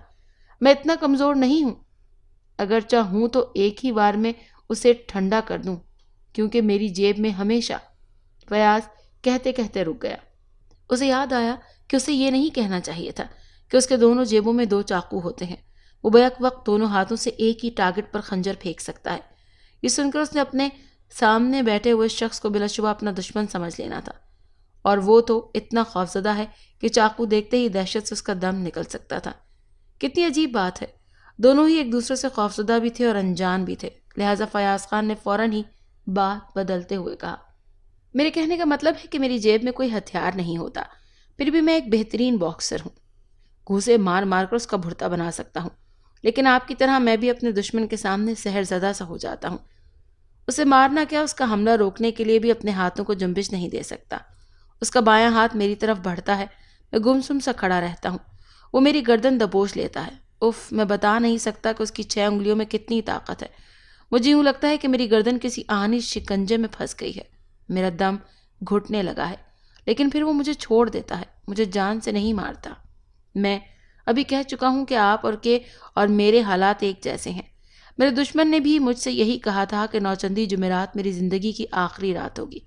میں اتنا کمزور نہیں ہوں، اگرچہ ہوں تو ایک ہی بار میں اسے ٹھنڈا کر دوں، کیونکہ میری جیب میں ہمیشہ… فیاض کہتے کہتے رک گیا۔ اسے یاد آیا کہ اسے یہ نہیں کہنا چاہیے تھا کہ اس کے دونوں جیبوں میں 2 چاقو ہوتے ہیں، وہ بیک وقت دونوں ہاتھوں سے ایک ہی ٹارگٹ پر خنجر پھینک سکتا ہے۔ یہ سن کر اس نے اپنے سامنے بیٹھے ہوئے شخص کو بلا شبہ اپنا دشمن سمجھ لینا تھا، اور وہ تو اتنا خوفزدہ ہے کہ چاقو دیکھتے ہی دہشت سے اس کا دم نکل سکتا تھا۔ کتنی عجیب بات ہے، دونوں ہی ایک دوسرے سے خوفزدہ بھی تھے اور انجان بھی تھے، لہٰذا فیاض خان نے فوراً ہی بات بدلتے ہوئے کہا، میرے کہنے کا مطلب ہے کہ میری جیب میں کوئی ہتھیار نہیں ہوتا، پھر بھی میں ایک بہترین باکسر ہوں، گھوسے مار مار کر اس کا بھرتا بنا سکتا ہوں، لیکن آپ کی طرح میں بھی اپنے دشمن کے سامنے سحر زدہ سا ہو جاتا ہوں۔ اسے مارنا کیا، اس کا حملہ روکنے کے لیے بھی اپنے ہاتھوں کو جنبش نہیں دے سکتا۔ اس کا بایاں ہاتھ میری طرف بڑھتا ہے، میں گمسم سا کھڑا رہتا ہوں، وہ میری گردن دبوچ لیتا ہے۔ اف، میں بتا نہیں سکتا کہ اس کی 6 انگلیوں میں کتنی طاقت ہے۔ مجھے یوں لگتا ہے کہ میری گردن کسی آہنی شکنجے میں پھنس گئی ہے، میرا دم گھٹنے لگا ہے، لیکن پھر وہ مجھے چھوڑ دیتا ہے، مجھے جان سے نہیں مارتا۔ میں ابھی کہہ چکا ہوں کہ آپ اور میرے حالات ایک جیسے ہیں۔ میرے دشمن نے بھی مجھ سے یہی کہا تھا کہ نوچندی جمعرات میری زندگی کی آخری رات ہوگی۔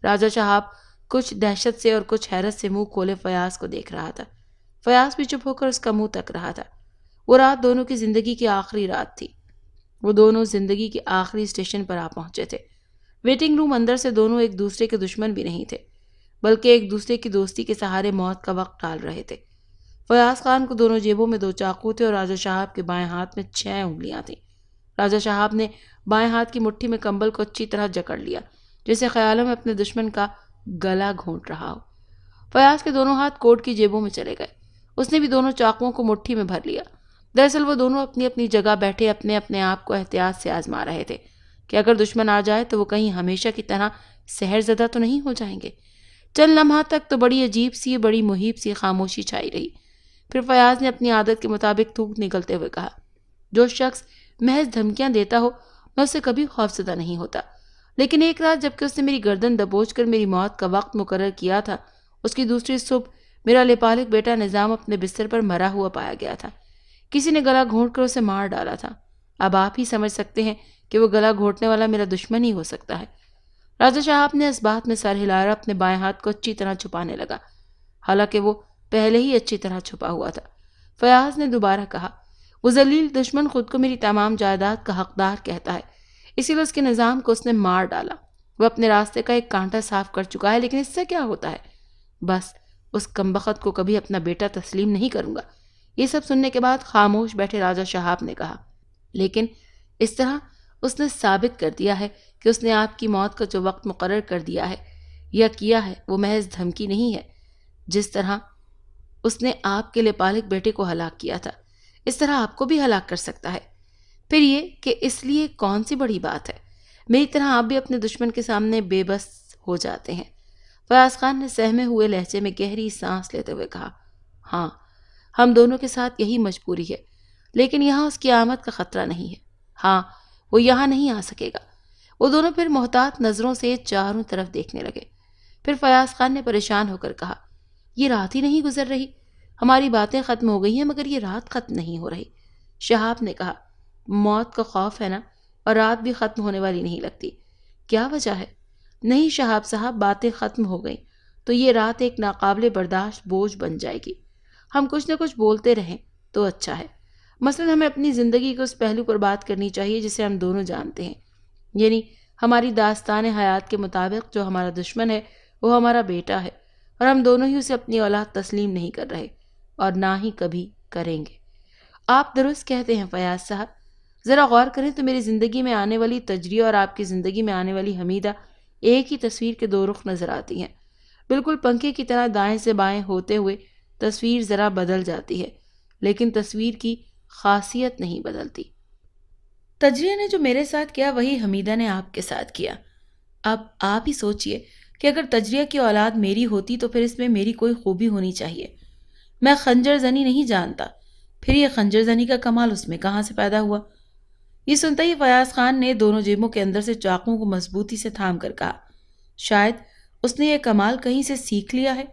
راجہ شہاب کچھ دہشت سے اور کچھ حیرت سے منہ کھولے فیاض کو دیکھ رہا تھا۔ فیاض بھی چپ ہو کر اس کا منہ تک رہا تھا۔ وہ رات دونوں کی زندگی کی آخری رات تھی۔ وہ دونوں زندگی کے آخری اسٹیشن پر آ پہنچے تھے۔ ویٹنگ روم اندر سے دونوں ایک دوسرے کے دشمن بھی نہیں تھے، بلکہ ایک دوسرے کی دوستی کے سہارے موت کا وقت ٹال رہے تھے۔ فیاض خان کو دونوں جیبوں میں 2 چاقو تھے اور راجہ شہاب کے بائیں ہاتھ میں 6 انگلیاں تھیں۔ راجہ شہاب نے بائیں ہاتھ کی مٹھی میں کمبل کو اچھی طرح جکڑ لیا، جیسے خیالوں میں اپنے دشمن کا گلا گھونٹ رہا ہو۔ فیاض کے دونوں ہاتھ کوٹ کی جیبوں میں چلے گئے۔ اس نے بھی دونوں چاقوؤں کو مٹھی میں بھر لیا۔ دراصل وہ دونوں اپنی اپنی جگہ بیٹھے اپنے آپ کو احتیاط سے آزما رہے تھے کہ اگر دشمن آ جائے تو وہ کہیں ہمیشہ کی طرح سحر زدہ تو نہیں ہو جائیں گے۔ چند لمحات تک تو بڑی عجیب سی، بڑی محیب سی خاموشی چھائی رہی۔ پھر فیاض نے اپنی عادت کے مطابق تھوک نکلتے ہوئے کہا، جو شخص محض دھمکیاں دیتا ہو میں اسے کبھی خوفزدہ نہیں ہوتا، لیکن ایک رات جبکہ اس نے میری گردن دبوچ کر میری موت کا وقت مقرر کیا تھا، اس کی دوسری صبح میرا لپالک بیٹا نظام اپنے بستر پر مرا ہوا پایا گیا تھا۔ کسی نے گلا گھونٹ کر اسے مار ڈالا تھا۔ اب آپ ہی سمجھ سکتے ہیں کہ وہ گلا گھونٹنے والا میرا دشمن ہی ہو سکتا ہے۔ راجہ شہاب نے اس بات میں سر ہلایا، اپنے بائیں ہاتھ کو اچھی طرح چھپانے لگا، حالانکہ وہ پہلے ہی اچھی طرح چھپا ہوا تھا۔ فیاض نے دوبارہ کہا، وہ ذلیل دشمن خود کو میری تمام جائیداد کا حقدار کہتا ہے، اسی لیے اس کے نظام کو اس نے مار ڈالا۔ وہ اپنے راستے کا ایک کانٹا صاف کر چکا ہے، لیکن اس سے کیا ہوتا ہے؟ بس اس کمبخت کو کبھی اپنا بیٹا تسلیم نہیں کروں گا۔ یہ سب سننے کے بعد خاموش بیٹھے راجہ شہاب نے کہا، لیکن اس طرح اس نے ثابت کر دیا ہے کہ اس نے آپ کی موت کا جو وقت مقرر کر دیا ہے یا کیا ہے وہ محض دھمکی نہیں ہے۔ جس طرح اس نے آپ کے لپالک بیٹے کو ہلاک کیا تھا، اس طرح آپ کو بھی ہلاک کر سکتا ہے۔ پھر یہ کہ اس لیے کون سی بڑی بات ہے؟ میری طرح آپ بھی اپنے دشمن کے سامنے بے بس ہو جاتے ہیں۔ فیاض خان نے سہمے ہوئے لہجے میں گہری سانس لیتے ہوئے کہا، ہاں، ہم دونوں کے ساتھ یہی مجبوری ہے، لیکن یہاں اس کی آمد کا خطرہ نہیں ہے۔ ہاں، وہ یہاں نہیں آ سکے گا۔ وہ دونوں پھر محتاط نظروں سے چاروں طرف دیکھنے لگے۔ پھر فیاض خان نے پریشان ہو کر کہا، یہ رات ہی نہیں گزر رہی، ہماری باتیں ختم ہو گئی ہیں مگر یہ رات ختم نہیں ہو رہی۔ شہاب نے کہا، موت کا خوف ہے نا، اور رات بھی ختم ہونے والی نہیں لگتی۔ کیا وجہ ہے؟ نہیں شہاب صاحب، باتیں ختم ہو گئیں تو یہ رات ایک ناقابل برداشت بوجھ بن جائے گی۔ ہم کچھ نہ کچھ بولتے رہیں تو اچھا ہے۔ مثلا ہمیں اپنی زندگی کے اس پہلو پر بات کرنی چاہیے جسے ہم دونوں جانتے ہیں، یعنی ہماری داستان حیات کے مطابق جو ہمارا دشمن ہے وہ ہمارا بیٹا ہے، اور ہم دونوں ہی اسے اپنی اولاد تسلیم نہیں کر رہے اور نہ ہی کبھی کریں گے۔ آپ درست کہتے ہیں فیاض صاحب، ذرا غور کریں تو میری زندگی میں آنے والی تجریہ اور آپ کی زندگی میں آنے والی حمیدہ ایک ہی تصویر کے دو رخ نظر آتی ہیں۔ بالکل پنکھے کی طرح دائیں سے بائیں ہوتے ہوئے تصویر ذرا بدل جاتی ہے، لیکن تصویر کی خاصیت نہیں بدلتی۔ تجریہ نے جو میرے ساتھ کیا وہی حمیدہ نے آپ کے ساتھ کیا۔ اب آپ ہی سوچئے کہ اگر تجریہ کی اولاد میری ہوتی تو پھر اس میں میری کوئی خوبی ہونی چاہیے۔ میں خنجر زنی نہیں جانتا، پھر یہ خنجر زنی کا کمال اس میں کہاں سے پیدا ہوا؟ یہ سنتا ہی فیاض خان نے دونوں جیبوں کے اندر سے چاقوں کو مضبوطی سے تھام کر کہا، شاید اس نے یہ کمال کہیں سے سیکھ لیا ہے۔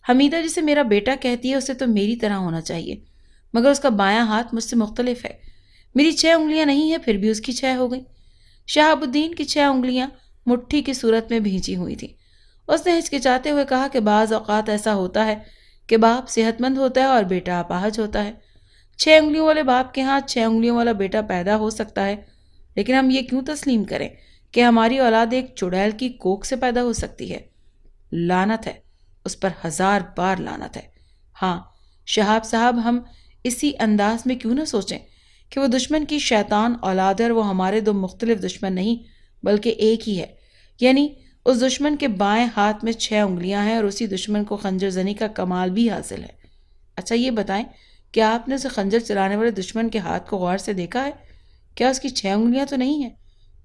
حمیدہ جسے میرا بیٹا کہتی ہے اسے تو میری طرح ہونا چاہیے، مگر اس کا بایاں ہاتھ مجھ سے مختلف ہے۔ میری 6 انگلیاں نہیں ہیں، پھر بھی اس کی 6 ہو گئیں۔ شہاب الدین کی 6 انگلیاں مٹھی کی صورت میں بھینچی ہوئی تھیں۔ اس نے ہچکچاتے ہوئے کہا کہ بعض اوقات ایسا ہوتا ہے کہ باپ صحت مند ہوتا ہے اور بیٹا اپاہج ہوتا ہے۔ 6 انگلیوں والے باپ کے ہاں 6 انگلیوں والا بیٹا پیدا ہو سکتا ہے، لیکن ہم یہ کیوں تسلیم کریں کہ ہماری اولاد ایک چڑیل کی کوکھ سے پیدا ہو سکتی ہے؟ لعنت ہے، اس پر 1000 بار لعنت ہے۔ ہاں شہاب صاحب، ہم اسی انداز میں کیوں نہ سوچیں کہ وہ دشمن کی شیطان اولاد ہے اور وہ ہمارے 2 مختلف دشمن نہیں بلکہ ایک ہی ہے، یعنی اس دشمن کے بائیں ہاتھ میں 6 انگلیاں ہیں اور اسی دشمن کو خنجر زنی کا کمال بھی حاصل ہے۔ اچھا یہ بتائیں کہ آپ نے اسے خنجر چلانے والے دشمن کے ہاتھ کو غور سے دیکھا ہے؟ کیا اس کی 6 انگلیاں تو نہیں ہیں؟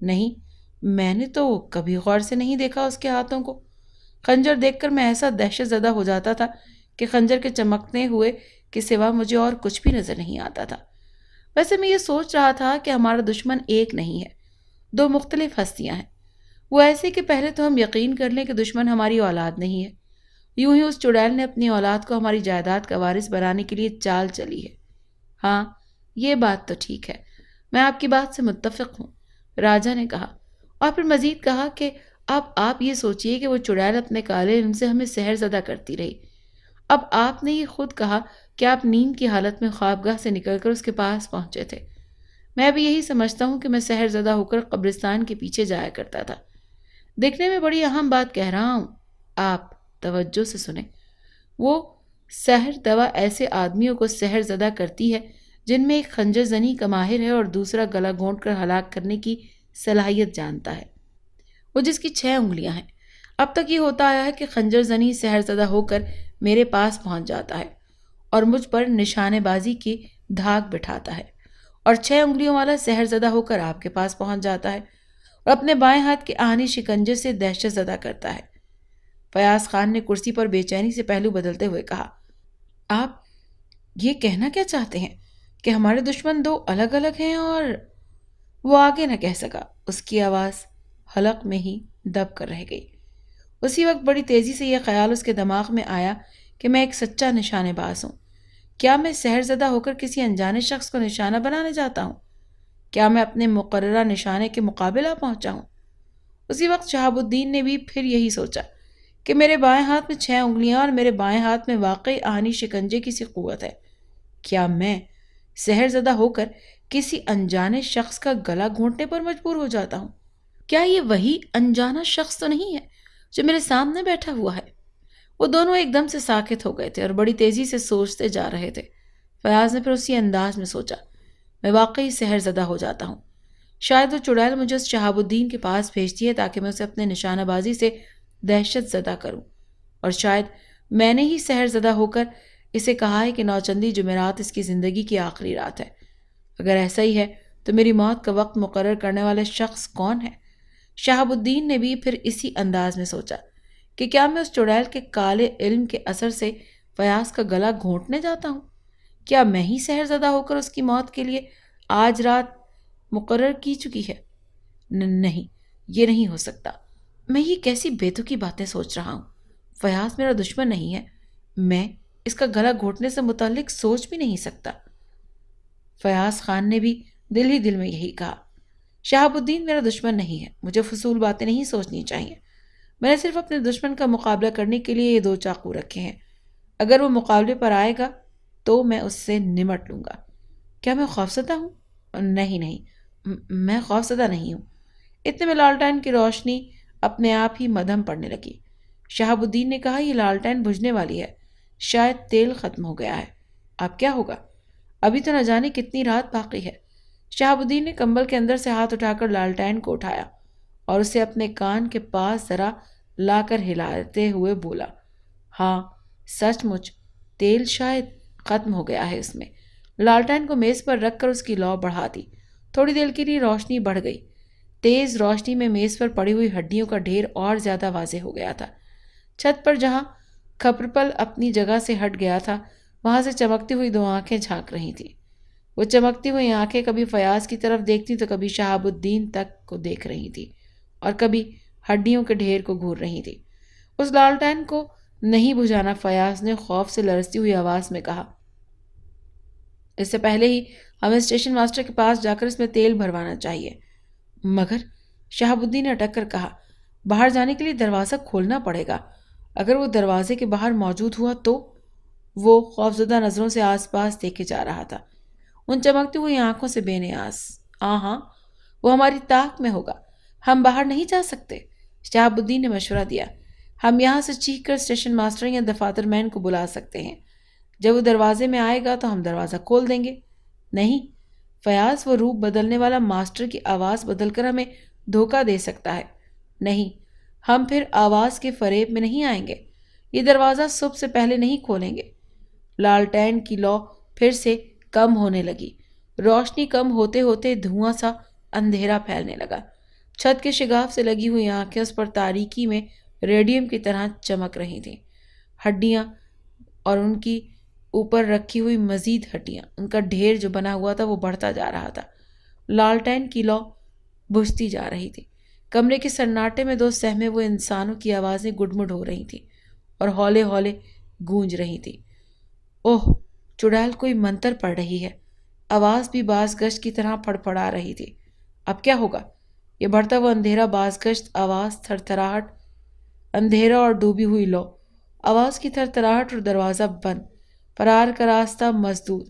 نہیں، میں نے تو کبھی غور سے نہیں دیکھا اس کے ہاتھوں کو۔ خنجر دیکھ کر میں ایسا دہشت زدہ ہو جاتا تھا کہ خنجر کے چمکنے ہوئے کے سوا مجھے اور کچھ بھی نظر نہیں آتا تھا۔ ویسے میں یہ سوچ رہا تھا کہ ہمارا دشمن ایک نہیں ہے، 2 مختلف ہستیاں ہیں۔ وہ ایسے کہ پہلے تو ہم یقین کر لیں کہ دشمن ہماری اولاد نہیں ہے، یوں ہی اس چڑیل نے اپنی اولاد کو ہماری جائیداد کا وارث بنانے کے لیے چال چلی ہے۔ ہاں یہ بات تو ٹھیک ہے، میں آپ کی بات سے متفق ہوں، راجہ نے کہا، اور پھر مزید کہا کہ اب آپ یہ سوچئے کہ وہ چڑیل اپنے کالے علم سے ہمیں سحر زدہ کرتی رہی۔ اب آپ نے یہ خود کہا کہ آپ نیند کی حالت میں خوابگاہ سے نکل کر اس کے پاس پہنچے تھے۔ میں بھی یہی سمجھتا ہوں کہ میں سحر زدہ ہو کر قبرستان کے پیچھے جایا کرتا تھا۔ دیکھنے میں بڑی اہم بات کہہ رہا ہوں، آپ توجہ سے سنیں۔ وہ سحر دوا ایسے آدمیوں کو سحر زدہ کرتی ہے جن میں ایک خنجر زنی کا ماہر ہے اور دوسرا گلا گھونٹ کر ہلاک کرنے کی صلاحیت جانتا ہے، وہ جس کی 6 انگلیاں ہیں۔ اب تک یہ ہوتا آیا ہے کہ خنجر زنی سحر زدہ ہو کر میرے پاس پہنچ جاتا ہے اور مجھ پر نشانے بازی کی دھاک بٹھاتا ہے، اور 6 انگلیوں والا سحر زدہ ہو کر آپ کے پاس پہنچ جاتا ہے اور اپنے بائیں ہاتھ کے آہنی شکنجے سے دہشت زدہ کرتا ہے۔ فیاض خان نے کرسی پر بے چینی سے پہلو بدلتے ہوئے کہا، آپ یہ کہنا کیا چاہتے ہیں کہ ہمارے دشمن 2 الگ الگ ہیں؟ اور وہ آگے نہ کہہ سکا، اس کی آواز حلق میں ہی دب کر رہ گئی۔ اسی وقت بڑی تیزی سے یہ خیال اس کے دماغ میں آیا کہ میں ایک سچا نشانے باز ہوں۔ کیا میں سحر زدہ ہو کر کسی انجانے شخص کو نشانہ بنانے جاتا ہوں؟ کیا میں اپنے مقررہ نشانے کے مقابل آ پہنچا ہوں؟ اسی وقت شہاب الدین نے بھی پھر یہی سوچا کہ میرے بائیں ہاتھ میں 6 انگلیاں اور میرے بائیں ہاتھ میں واقعی آہنی شکنجے کی سی قوت ہے۔ کیا میں سحر زدہ ہو کر کسی انجانے شخص کا گلا گھونٹنے پر مجبور ہو جاتا ہوں؟ کیا یہ وہی انجانا شخص تو نہیں ہے جو میرے سامنے بیٹھا ہوا ہے؟ وہ دونوں ایک دم سے ساکت ہو گئے تھے اور بڑی تیزی سے سوچتے جا رہے تھے۔ فیاض نے پھر اسی انداز میں سوچا، میں واقعی سحر زدہ ہو جاتا ہوں۔ شاید وہ چڑیل مجھے اس شہاب الدین کے پاس بھیجتی ہے تاکہ میں اسے اپنے نشانہ بازی سے دہشت زدہ کروں، اور شاید میں نے ہی سحر زدہ ہو کر اسے کہا ہے کہ نوچندی جمعرات اس کی زندگی کی آخری رات ہے۔ اگر ایسا ہی ہے تو میری موت کا وقت مقرر کرنے والے شخص کون ہے؟ شہاب الدین نے بھی پھر اسی انداز میں سوچا کہ کیا میں اس چڑیل کے کالے علم کے اثر سے فیاض کا گلا گھونٹنے جاتا ہوں؟ کیا میں ہی سحر زدہ ہو کر اس کی موت کے لیے آج رات مقرر کی چکی ہے؟ نہیں، یہ نہیں ہو سکتا۔ میں یہ کیسی بیتوکی باتیں سوچ رہا ہوں؟ فیاض میرا دشمن نہیں ہے، میں اس کا گلا گھونٹنے سے متعلق سوچ بھی نہیں سکتا۔ فیاض خان نے بھی دل ہی دل میں یہی کہا، شہاب الدین میرا دشمن نہیں ہے، مجھے فضول باتیں نہیں سوچنی چاہیے۔ میں نے صرف اپنے دشمن کا مقابلہ کرنے کے لیے یہ 2 چاقو رکھے ہیں، اگر وہ مقابلے پر آئے گا تو میں اس سے نمٹ لوں گا۔ کیا میں خوفزدہ ہوں؟ نہیں، میں خوفزدہ نہیں ہوں۔ اتنے میں لالٹین کی روشنی اپنے آپ ہی مدھم پڑنے لگی۔ شہاب الدین نے کہا، یہ لالٹین بجھنے والی ہے، شاید تیل ختم ہو گیا ہے۔ اب کیا ہوگا؟ ابھی تو نہ جانے کتنی رات باقی ہے۔ شہاب الدین نے کمبل کے اندر سے ہاتھ اٹھا کر لالٹین کو اٹھایا اور اسے اپنے کان کے پاس ذرا لا کر ہلاتے ہوئے بولا، ہاں سچ مچ تیل شاید ختم ہو گیا ہے اس میں۔ لالٹین کو میز پر رکھ کر اس کی لو بڑھا دی۔ تھوڑی دیر کے لیے روشنی بڑھ گئی۔ تیز روشنی میں میز پر پڑی ہوئی ہڈیوں کا ڈھیر اور زیادہ واضح ہو گیا تھا۔ چھت پر جہاں کھپرپل اپنی جگہ سے ہٹ گیا تھا وہاں سے چمکتی ہوئی 2 آنکھیں جھانک رہی تھیں۔ وہ چمکتی ہوئی آنکھیں کبھی فیاض کی طرف دیکھتی تو کبھی شہاب الدین تک کو دیکھ رہی تھی اور کبھی ہڈیوں کے ڈھیر کو گھور رہی تھی۔ اس لالٹین کو نہیں بجھانا، فیاض نے خوف سے لرزتی ہوئی آواز میں کہا۔ اس سے پہلے ہی ہمیں اسٹیشن ماسٹر کے پاس جا کر اس میں تیل بھروانا چاہیے۔ مگر شہاب الدین نے اٹک کر کہا، باہر جانے کے لیے دروازہ کھولنا پڑے گا۔ اگر وہ دروازے کے باہر موجود ہوا تو؟ وہ خوفزدہ نظروں سے آس پاس دیکھے جا رہا تھا، ان چمکتی ہوئی آنکھوں سے بے نیاز۔ ہاں، وہ ہماری طاق میں ہوگا، ہم باہر نہیں جا سکتے۔ شہاب الدین نے مشورہ دیا، ہم یہاں سے چیخ کر اسٹیشن ماسٹر یا دفاتر مین کو بلا سکتے ہیں، جب وہ دروازے میں آئے گا تو ہم دروازہ کھول دیں گے۔ نہیں فیاض، وہ روپ بدلنے والا ماسٹر کی آواز بدل کر ہمیں دھوکہ دے سکتا ہے۔ نہیں، ہم پھر آواز کے فریب میں نہیں آئیں گے، یہ دروازہ صبح سے پہلے نہیں کھولیں گے۔ لالٹین کی لو پھر سے کم ہونے لگی۔ روشنی کم ہوتے ہوتے دھواں سا اندھیرا پھیلنے لگا۔ چھت کے شگاف سے لگی ہوئی آنکھیں اس پر تاریکی میں ریڈیم کی طرح چمک رہی تھیں۔ ہڈیاں اور ان کی اوپر رکھی ہوئی مزید ہڈیاں، ان کا ڈھیر جو بنا ہوا تھا وہ بڑھتا جا رہا تھا۔ لالٹین کی لو بجھتی جا رہی تھی۔ کمرے کے سناٹے میں 2 سہمے وہ انسانوں کی آوازیں گڈمڈ ہو رہی تھیں اور ہولے ہولے گونج رہی تھیں۔ اوہ، چڑیل کوئی منتر پڑھ رہی ہے۔ آواز بھی باز گشت کی طرح پھڑ پھڑا رہی تھی۔ اب کیا ہوگا؟ یہ بڑھتا ہوا اندھیرا، باز گشت آواز، تھر تھراہٹ، اندھیرا اور ڈوبی ہوئی لو، آواز کی تھر تھراہٹ اور دروازہ بند، فرار کا راستہ مسدود۔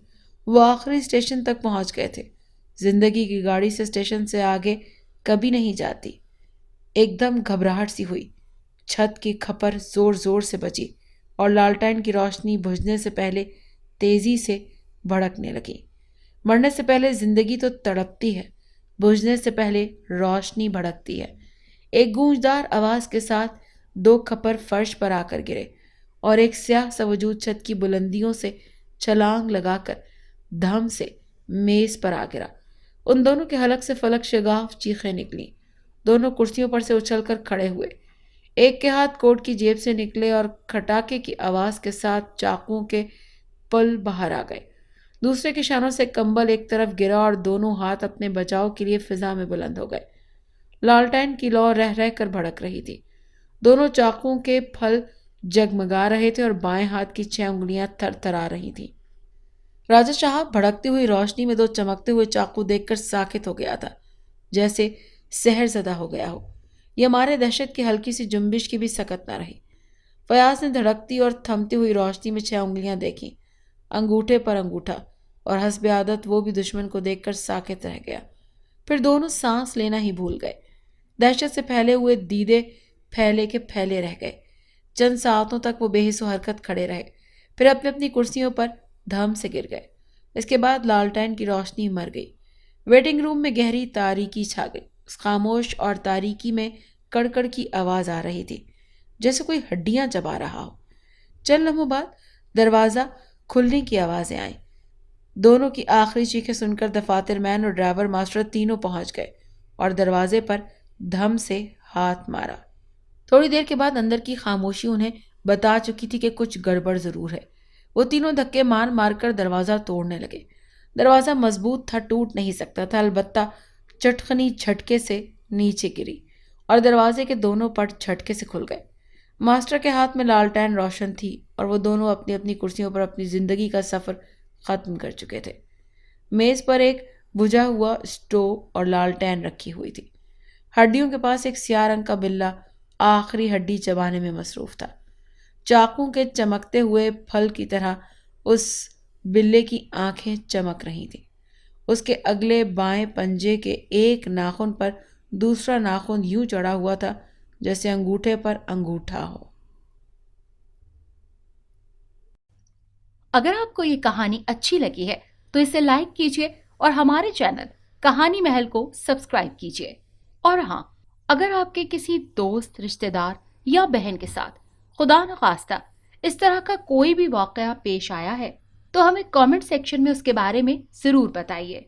وہ آخری اسٹیشن تک پہنچ گئے تھے۔ زندگی کی گاڑی سے اسٹیشن سے آگے کبھی نہیں جاتی۔ ایک دم گھبراہٹ سی ہوئی۔ چھت کی کھپر زور زور سے بجی اور لالٹین کی روشنی بجھنے سے پہلے تیزی سے بھڑکنے لگی۔ مرنے سے پہلے زندگی تو تڑپتی ہے، بجھنے سے پہلے روشنی بھڑکتی ہے۔ ایک گونجدار آواز کے ساتھ 2 کھپر فرش پر آ کر گرے اور ایک سیاہ سا وجود چھت کی بلندیوں سے چھلانگ لگا کر دھم سے میز پر آ گرا۔ ان دونوں کے حلق سے فلک شگاف چیخیں نکلیں۔ دونوں کرسیوں پر سے اچھل کر کھڑے ہوئے۔ ایک کے ہاتھ کوٹ کی جیب سے نکلے اور کھٹاکے کی آواز کے ساتھ چاقوؤں کے پل باہر آ گئے۔ دوسرے کے شانوں سے کمبل ایک طرف گرا اور دونوں ہاتھ اپنے بچاؤ کے لیے فضا میں بلند ہو گئے۔ لالٹین کی لو رہ رہ کر بھڑک رہی تھی۔ دونوں چاقوؤں کے پھل جگمگا رہے تھے اور بائیں ہاتھ کی 6 انگلیاں تھر تھرا رہی تھیں۔ راجہ صاحب بھڑکتی ہوئی روشنی میں 2 چمکتے ہوئے چاقو دیکھ کر ساکت ہو گیا تھا، جیسے سحر زدہ ہو گیا ہو۔ یہ ہمارے دہشت کی ہلکی سی جنبش کی بھی سکت نہ رہی۔ فیاض نے دھڑکتی اور تھمتی ہوئی روشنی میں 6 انگلیاں دیکھیں، انگوٹھے پر انگوٹھا، اور حسب عادت وہ بھی دشمن کو دیکھ کر ساکت رہ گیا۔ پھر دونوں سانس لینا ہی بھول گئے۔ دہشت سے پھیلے ہوئے دیدے پھیلے کے پھیلے رہ گئے۔ چند ساعتوں تک وہ بے حس و حرکت کھڑے رہے، پھر اپنی اپنی کرسیوں پر دھم سے گر گئے۔ اس کے بعد لالٹین کی روشنی مر گئی۔ ویٹنگ روم میں گہری تاریکی چھا گئی۔ اس خاموش اور تاریکی میں کڑکڑ کی آواز آ رہی تھی، جیسے کوئی ہڈیاں چبا رہا ہو۔ چند لمحوں بعد دروازہ کھلنے کی آوازیں آئیں۔ دونوں کی آخری چیخیں سن کر دفاتر مین اور ڈرائیور ماسٹر تینوں پہنچ گئے اور دروازے پر دھم سے ہاتھ مارا۔ تھوڑی دیر کے بعد اندر کی خاموشی انہیں بتا چکی تھی کہ کچھ گڑبڑ ضرور ہے۔ وہ تینوں دھکے مار مار کر دروازہ توڑنے لگے۔ دروازہ مضبوط تھا، ٹوٹ نہیں سکتا تھا، البتہ چٹخنی جھٹکے سے نیچے گری اور دروازے کے دونوں پٹ جھٹکے سے کھل گئے۔ ماسٹر کے ہاتھ میں لالٹین روشن تھی اور وہ دونوں اپنی اپنی کرسیوں پر اپنی زندگی کا سفر ختم کر چکے تھے۔ میز پر ایک بجھا ہوا اسٹو اور لالٹین رکھی ہوئی تھی۔ ہڈیوں کے پاس ایک سیاہ رنگ کا بلہ آخری ہڈی چبانے میں مصروف تھا۔ چاقوں کے چمکتے ہوئے پھل کی طرح اس بلے کی آنکھیں چمک رہی تھیں۔ اس کے اگلے بائیں پنجے کے ایک ناخن پر دوسرا ناخن یوں چڑھا ہوا تھا جیسے انگوٹھے پر انگوٹھا ہو۔ اگر آپ کو یہ کہانی اچھی لگی ہے تو اسے لائک کیجیے اور ہمارے چینل کہانی محل کو سبسکرائب کیجیے۔ اور ہاں، اگر آپ کے کسی دوست، رشتہ دار یا بہن کے ساتھ خدا نخواستہ اس طرح کا کوئی بھی واقعہ پیش آیا ہے تو ہمیں کامنٹ سیکشن میں اس کے بارے میں ضرور بتائیے۔